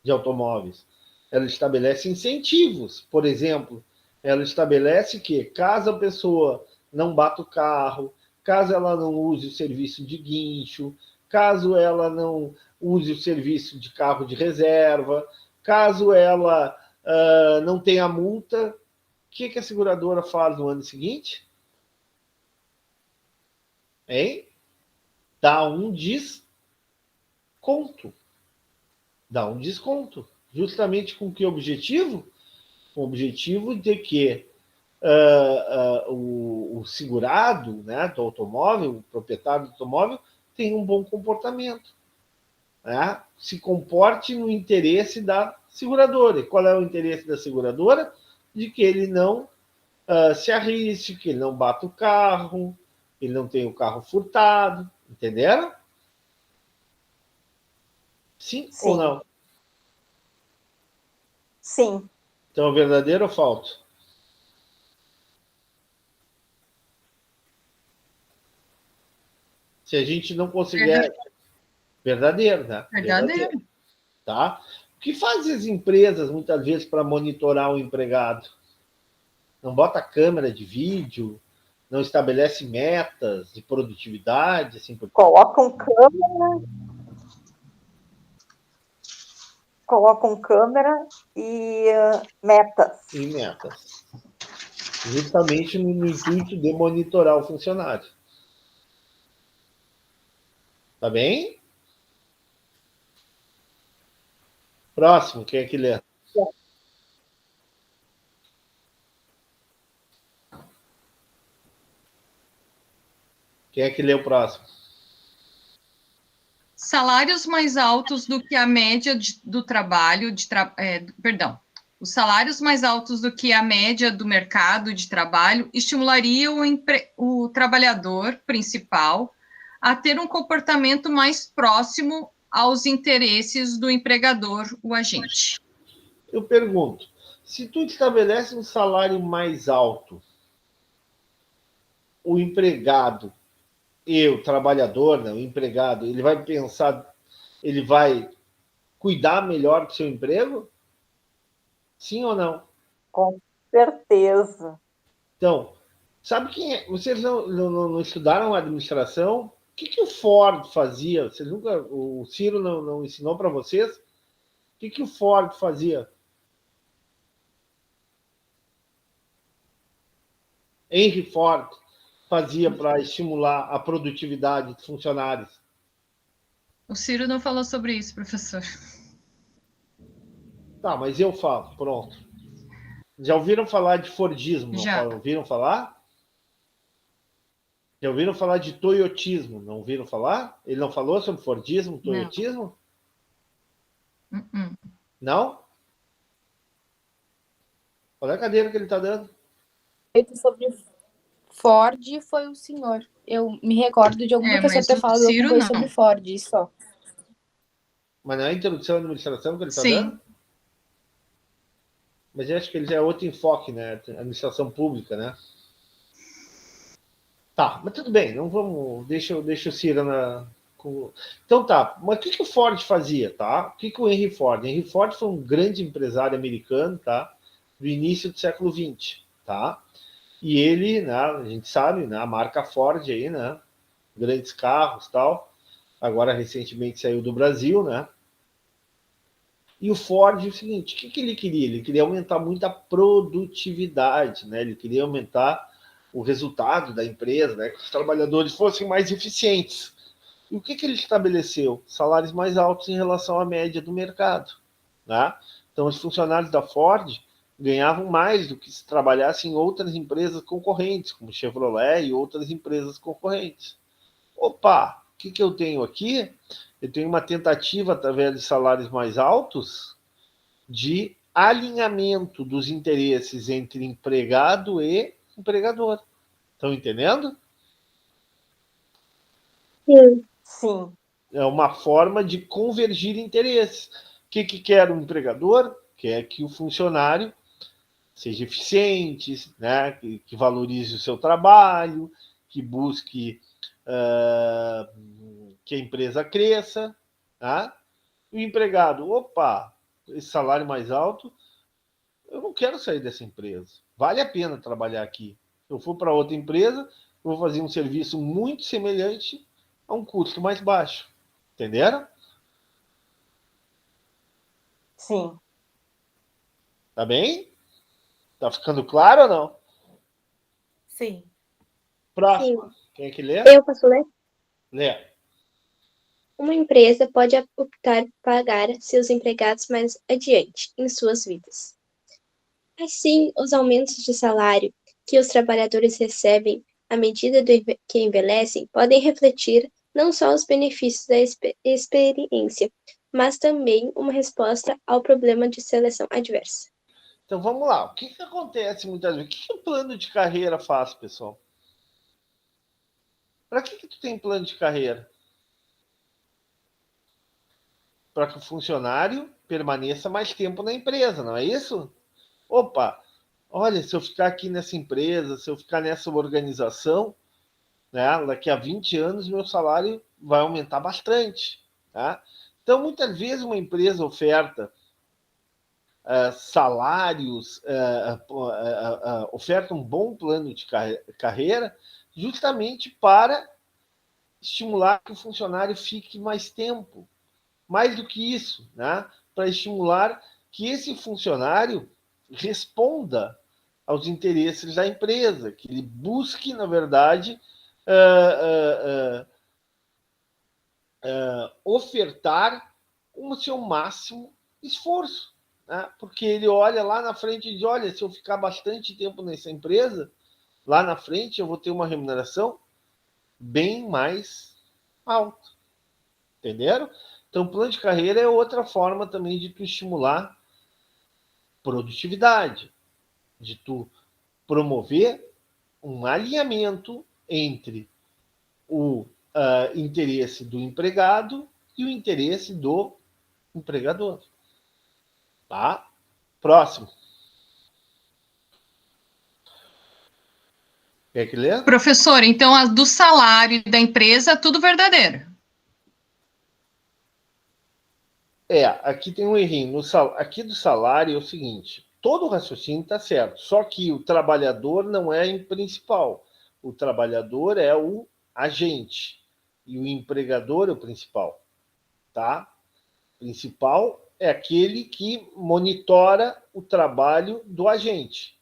de automóveis. Ela estabelece incentivos. Por exemplo, ela estabelece que, caso a pessoa não bata o carro, caso ela não use o serviço de guincho, caso ela não use o serviço de carro de reserva, caso ela não tenha multa, o que a seguradora faz no ano seguinte? Hein? Dá um desconto. Dá um desconto. Justamente com que objetivo? Com o objetivo de que o segurado, né, do automóvel, o proprietário do automóvel, tenha um bom comportamento. né, se comporte no interesse da seguradora. E qual é o interesse da seguradora? De que ele não se arrisque, que ele não bata o carro, que ele não tenha o carro furtado. Entenderam? Sim, ou não? Sim. Então, verdadeiro ou falso? Se a gente não conseguir... Verdadeiro, né? Verdadeiro. Tá? O que fazem as empresas, muitas vezes, para monitorar o empregado? Não bota câmera de vídeo, não estabelece metas de produtividade, assim por... Colocam câmera e metas. E metas. Justamente no intuito de monitorar o funcionário. Tá bem? Próximo, quem é que lê? Quem é que lê o próximo? Salários mais altos do que a média do trabalho, os salários mais altos do que a média do mercado de trabalho estimulariam o trabalhador principal a ter um comportamento mais próximo aos interesses do empregador, o agente. Eu pergunto, se tu estabelece um salário mais alto, o empregado e o trabalhador, né, o empregado, ele vai pensar, ele vai cuidar melhor do seu emprego? Sim ou não? Com certeza. Então, sabe quem é? Vocês não estudaram administração? O que o Ford fazia? Vocês nunca, o Ciro não ensinou para vocês? O que o Ford fazia? Henry Ford fazia para estimular a produtividade dos funcionários? O Ciro não falou sobre isso, professor. Tá, mas eu falo, pronto. Já ouviram falar de Fordismo? Já. Ouviram falar? Já ouviram falar de toyotismo? Não ouviram falar? Ele não falou sobre Fordismo, toyotismo? Não. Não? Qual é a cadeira que ele está dando? Sobre Ford foi o senhor. Eu me recordo de algum professor ter falado alguma coisa sobre Ford, só. Mas não é a introdução à administração que ele está Sim. dando? Mas eu acho que ele já é outro enfoque, né? Administração pública, né? Tá, mas tudo bem, não vamos. Deixa o Ciro na. Então tá, mas o que o Ford fazia, tá? O que o Henry Ford? Henry Ford foi um grande empresário americano, tá? Do início do século XX, tá? E ele, né, a gente sabe, né, a marca Ford aí, né? Grandes carros, tal. Agora recentemente saiu do Brasil, né? E o Ford, é o seguinte, o que ele queria? Ele queria aumentar muito a produtividade, né? Ele queria aumentar o resultado da empresa, né? Que os trabalhadores fossem mais eficientes. E o que ele estabeleceu? Salários mais altos em relação à média do mercado, né? Então, os funcionários da Ford ganhavam mais do que se trabalhasse em outras empresas concorrentes, como Chevrolet e outras empresas concorrentes. Opa, o que eu tenho aqui? Eu tenho uma tentativa, através de salários mais altos, de alinhamento dos interesses entre empregado e empregador. Estão entendendo? Sim. Sim. É uma forma de convergir interesses. O que quer o empregador? Quer que o funcionário seja eficiente, né? que valorize o seu trabalho, que busque que a empresa cresça, tá? E o empregado, opa, esse salário mais alto, eu não quero sair dessa empresa. Vale a pena trabalhar aqui. Se eu for para outra empresa, eu vou fazer um serviço muito semelhante a um custo mais baixo. Entenderam? Sim. Tá bem? Tá ficando claro ou não? Sim. Próximo. Sim. Quem é que lê? Eu posso ler? Lê. Uma empresa pode optar por pagar seus empregados mais adiante em suas vidas. Assim, os aumentos de salário que os trabalhadores recebem à medida que envelhecem podem refletir não só os benefícios da experiência, mas também uma resposta ao problema de seleção adversa. Então vamos lá. O que acontece muitas vezes? O que o plano de carreira faz, pessoal? Para que tu tem plano de carreira? Para que o funcionário permaneça mais tempo na empresa, não é isso? Opa, olha, se eu ficar aqui nessa empresa, se eu ficar nessa organização, né, daqui a 20 anos meu salário vai aumentar bastante. Tá? Então, muitas vezes uma empresa oferta salários, oferta um bom plano de carreira justamente para estimular que o funcionário fique mais tempo. Mais do que isso, né? Para estimular que esse funcionário responda aos interesses da empresa, que ele busque, na verdade, ofertar o seu máximo esforço, né? Porque ele olha lá na frente e diz, olha, se eu ficar bastante tempo nessa empresa, lá na frente eu vou ter uma remuneração bem mais alta. Entenderam? Então, plano de carreira é outra forma também de tu estimular produtividade, de tu promover um alinhamento entre o interesse do empregado e o interesse do empregador. Tá? Próximo. Quer que lê? Professor, então a do salário da empresa, tudo verdadeiro. Aqui tem um errinho. Aqui do salário é o seguinte, todo o raciocínio está certo, só que o trabalhador não é o principal. O trabalhador é o agente e o empregador é o principal. Tá? O principal é aquele que monitora o trabalho do agente.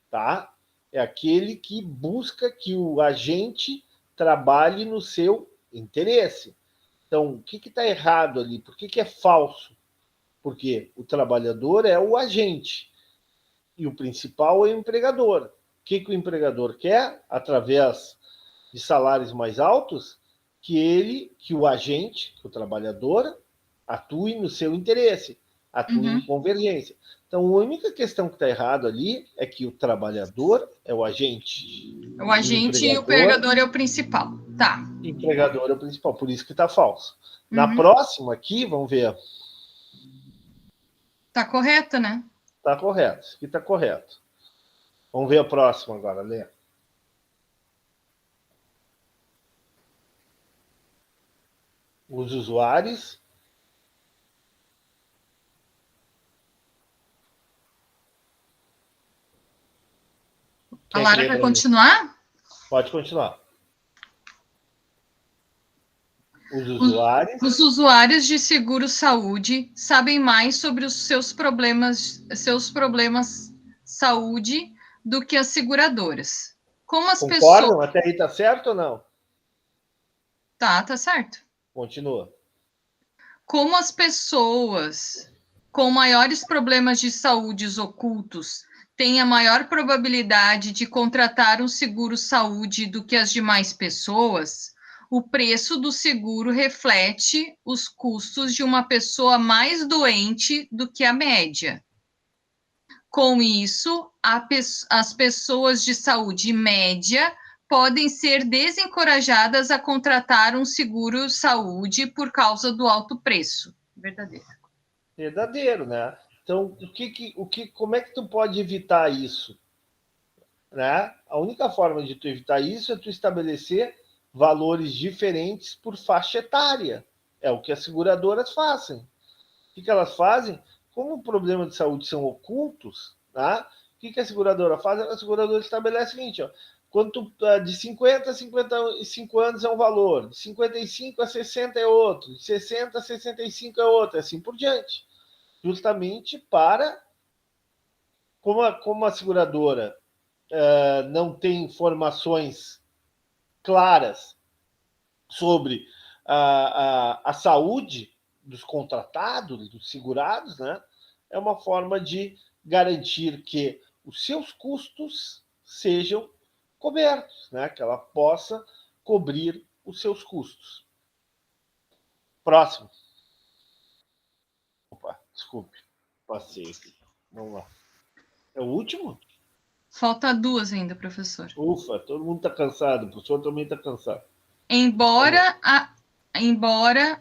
Tá? É aquele que busca que o agente trabalhe no seu interesse. Então, o que está errado ali? Por que é falso? Porque o trabalhador é o agente e o principal é o empregador. O que o empregador quer? Através de salários mais altos, que o agente, que o trabalhador, atue no seu interesse, atue em convergência. Então, a única questão que está errado ali é que o trabalhador é o agente. O agente e o empregador é o principal. Tá. O empregador é o principal, por isso que está falso. Na próxima aqui, vamos ver. Tá correto, né? Tá correto, isso aqui tá correto. Vamos ver a próxima agora, Lê. Os usuários. A Lara quer continuar? Pode continuar. Os usuários de seguro-saúde sabem mais sobre os seus problemas saúde do que as seguradoras. Como as Concordam? pessoas... Até aí tá certo ou não? Tá certo. Continua. Como as pessoas com maiores problemas de saúde ocultos têm a maior probabilidade de contratar um seguro-saúde do que as demais pessoas, o preço do seguro reflete os custos de uma pessoa mais doente do que a média. Com isso, as pessoas de saúde média podem ser desencorajadas a contratar um seguro-saúde por causa do alto preço. Verdadeiro. Verdadeiro, né? Então, como é que tu pode evitar isso? Né? A única forma de tu evitar isso é tu estabelecer valores diferentes por faixa etária. É o que as seguradoras fazem. O que elas fazem? Como o problema de saúde são ocultos, tá? O que a seguradora faz? A seguradora estabelece o seguinte, ó, de 50 a 55 anos é um valor, de 55 a 60 é outro, de 60 a 65 é outro, assim por diante. Justamente para, como a seguradora não tem informações claras sobre a saúde dos contratados, dos segurados, né? É uma forma de garantir que os seus custos sejam cobertos, né? Que ela possa cobrir os seus custos. Próximo. Opa, desculpe. Passei aqui. Vamos lá. É o último? Falta 2 ainda, professor. Ufa, todo mundo está cansado. O professor também está cansado. Embora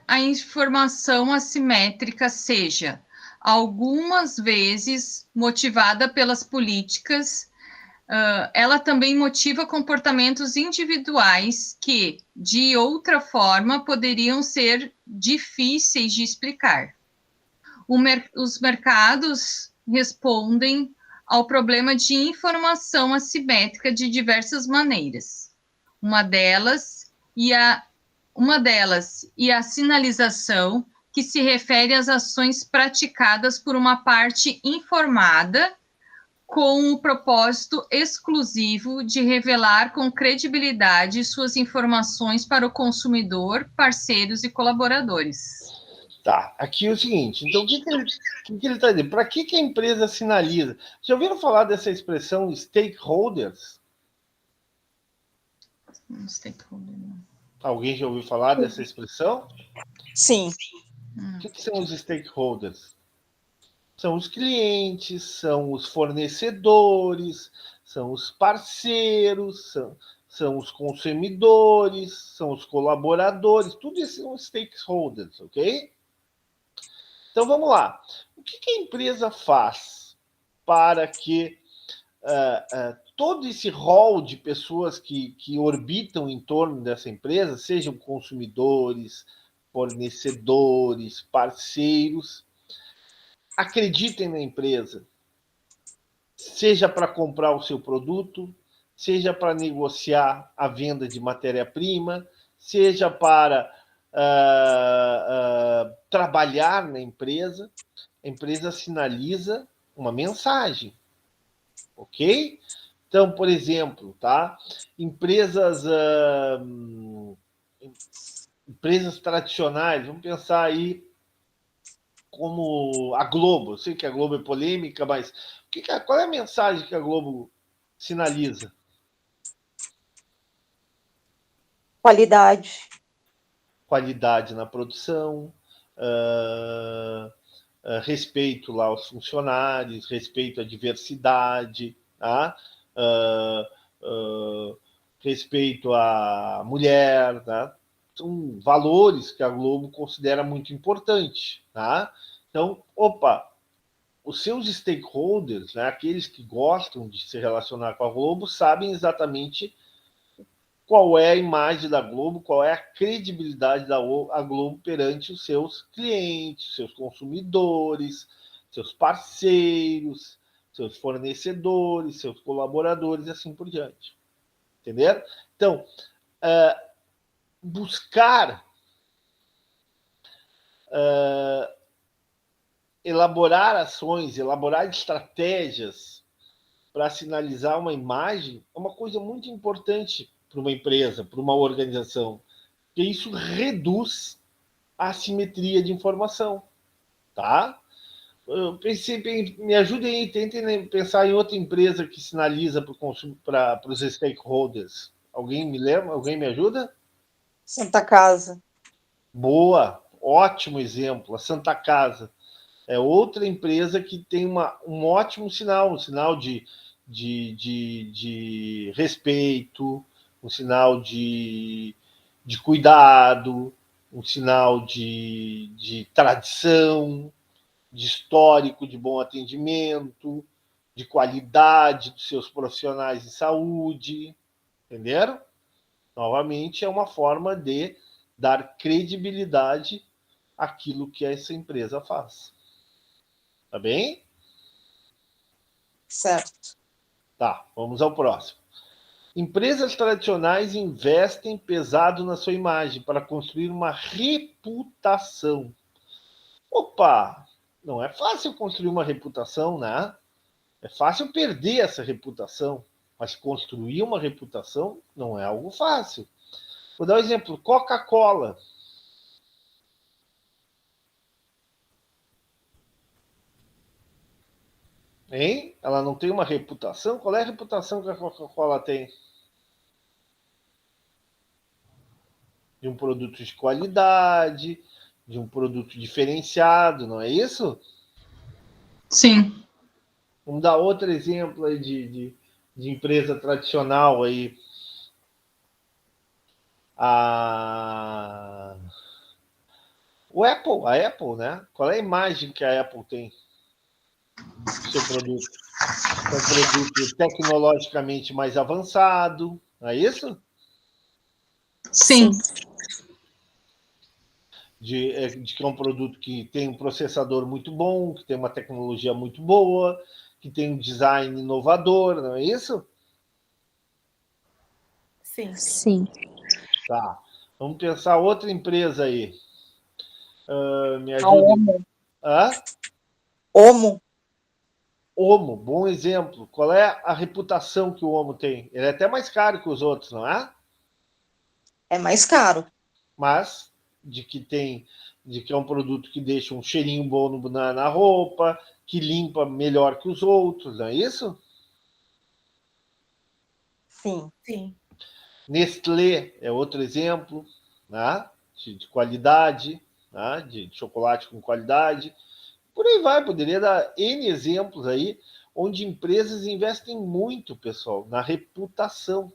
a informação assimétrica seja algumas vezes motivada pelas políticas, ela também motiva comportamentos individuais que, de outra forma, poderiam ser difíceis de explicar. Os mercados respondem ao problema de informação assimétrica de diversas maneiras. Uma delas e a sinalização, que se refere às ações praticadas por uma parte informada com o propósito exclusivo de revelar com credibilidade suas informações para o consumidor, parceiros e colaboradores. Tá, aqui é o seguinte, então o que ele está dizendo? Para que a empresa sinaliza? Já ouviram falar dessa expressão stakeholders? Stakeholder, não. Alguém já ouviu falar dessa expressão? Sim. O que são os stakeholders? São os clientes, são os fornecedores, são os parceiros, são os consumidores, são os colaboradores, tudo isso são stakeholders, ok? Então vamos lá. O que a empresa faz para que todo esse rol de pessoas que orbitam em torno dessa empresa, sejam consumidores, fornecedores, parceiros, acreditem na empresa, seja para comprar o seu produto, seja para negociar a venda de matéria-prima, seja para trabalhar na empresa, a empresa sinaliza uma mensagem, ok? Então, por exemplo, tá? Empresas tradicionais, vamos pensar aí como a Globo. Eu sei que a Globo é polêmica, mas qual é a mensagem que a Globo sinaliza? Qualidade. Qualidade na produção, respeito lá aos funcionários, respeito à diversidade, tá? Respeito à mulher, tá? São valores que a Globo considera muito importantes, tá? Então, os seus stakeholders, né, aqueles que gostam de se relacionar com a Globo, sabem exatamente qual é a imagem da Globo, qual é a credibilidade da Globo perante os seus clientes, seus consumidores, seus parceiros, seus fornecedores, seus colaboradores e assim por diante. Entenderam? Então, buscar elaborar ações, elaborar estratégias para sinalizar uma imagem é uma coisa muito importante para uma empresa, para uma organização, porque isso reduz a assimetria de informação, tá? Eu pensei, me ajudem aí, tentem pensar em outra empresa que sinaliza para os stakeholders. Alguém me lembra? Alguém me ajuda? Santa Casa. Boa, ótimo exemplo. A Santa Casa é outra empresa que tem um ótimo sinal, um sinal de respeito, um sinal de cuidado, um sinal de tradição, de histórico, de bom atendimento, de qualidade dos seus profissionais de saúde, entenderam? Novamente, é uma forma de dar credibilidade àquilo que essa empresa faz. Tá bem? Certo. Tá, vamos ao próximo. Empresas tradicionais investem pesado na sua imagem para construir uma reputação. Opa! Não é fácil construir uma reputação, né? É fácil perder essa reputação, mas construir uma reputação não é algo fácil. Vou dar um exemplo: Coca-Cola. Hein? Ela não tem uma reputação? Qual é a reputação que a Coca-Cola tem? de um produto de qualidade, de um produto diferenciado, não é isso? Sim. Vamos dar outro exemplo aí de empresa tradicional aí. A Apple, né? Qual é a imagem que a Apple tem do seu produto? É um produto tecnologicamente mais avançado, não é isso? Sim. De que é um produto que tem um processador muito bom, que tem uma tecnologia muito boa, que tem um design inovador, não é isso? Sim. Sim. Tá. Vamos pensar outra empresa aí. Me A ajude. Omo. Hã? Omo. Omo, bom exemplo. Qual é a reputação que o Omo tem? Ele é até mais caro que os outros, não é? É mais caro. Mas de que é um produto que deixa um cheirinho bom na roupa, que limpa melhor que os outros, não é isso? Sim. Sim. Nestlé é outro exemplo, né? De qualidade, né? De chocolate com qualidade. Por aí vai, poderia dar N exemplos aí, onde empresas investem muito, pessoal, na reputação,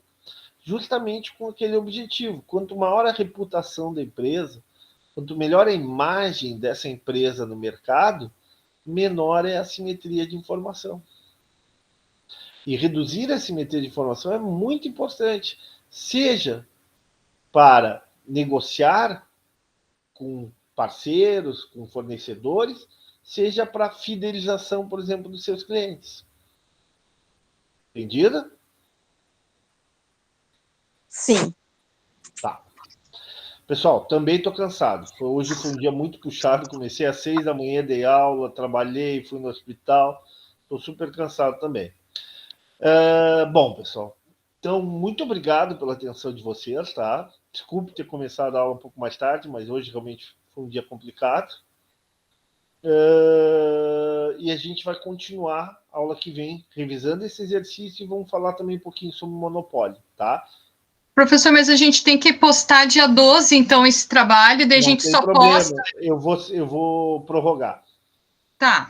justamente com aquele objetivo. Quanto maior a reputação da empresa, quanto melhor a imagem dessa empresa no mercado, menor é a assimetria de informação. E reduzir a assimetria de informação é muito importante, seja para negociar com parceiros, com fornecedores, seja para fidelização, por exemplo, dos seus clientes. Entendido? Sim. Tá. Pessoal, também estou cansado. Hoje foi um dia muito puxado. Comecei às 6 da manhã, dei aula, trabalhei, fui no hospital. Estou super cansado também. Bom, pessoal. Então, muito obrigado pela atenção de vocês, tá? Desculpe ter começado a aula um pouco mais tarde, mas hoje realmente foi um dia complicado. E a gente vai continuar a aula que vem revisando esse exercício e vamos falar também um pouquinho sobre o monopólio, tá? Professor, mas a gente tem que postar dia 12, então, esse trabalho, daí a gente só posta. Eu vou prorrogar. Tá.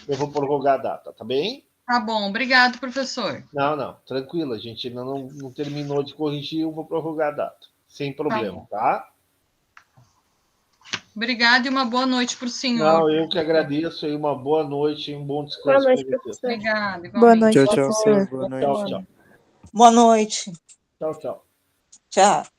Eu vou prorrogar a data, tá bem? Tá bom, obrigado, professor. Não, tranquilo, a gente ainda não terminou de corrigir, eu vou prorrogar a data, sem problema, tá? Obrigada e uma boa noite para o senhor. Não, eu que agradeço aí, uma boa noite e um bom descanso. Boa noite, professor. Obrigada. Boa noite, Tchau, professor. Boa noite. Tchau, tchau. Boa noite. Tchau, tchau. Tchau.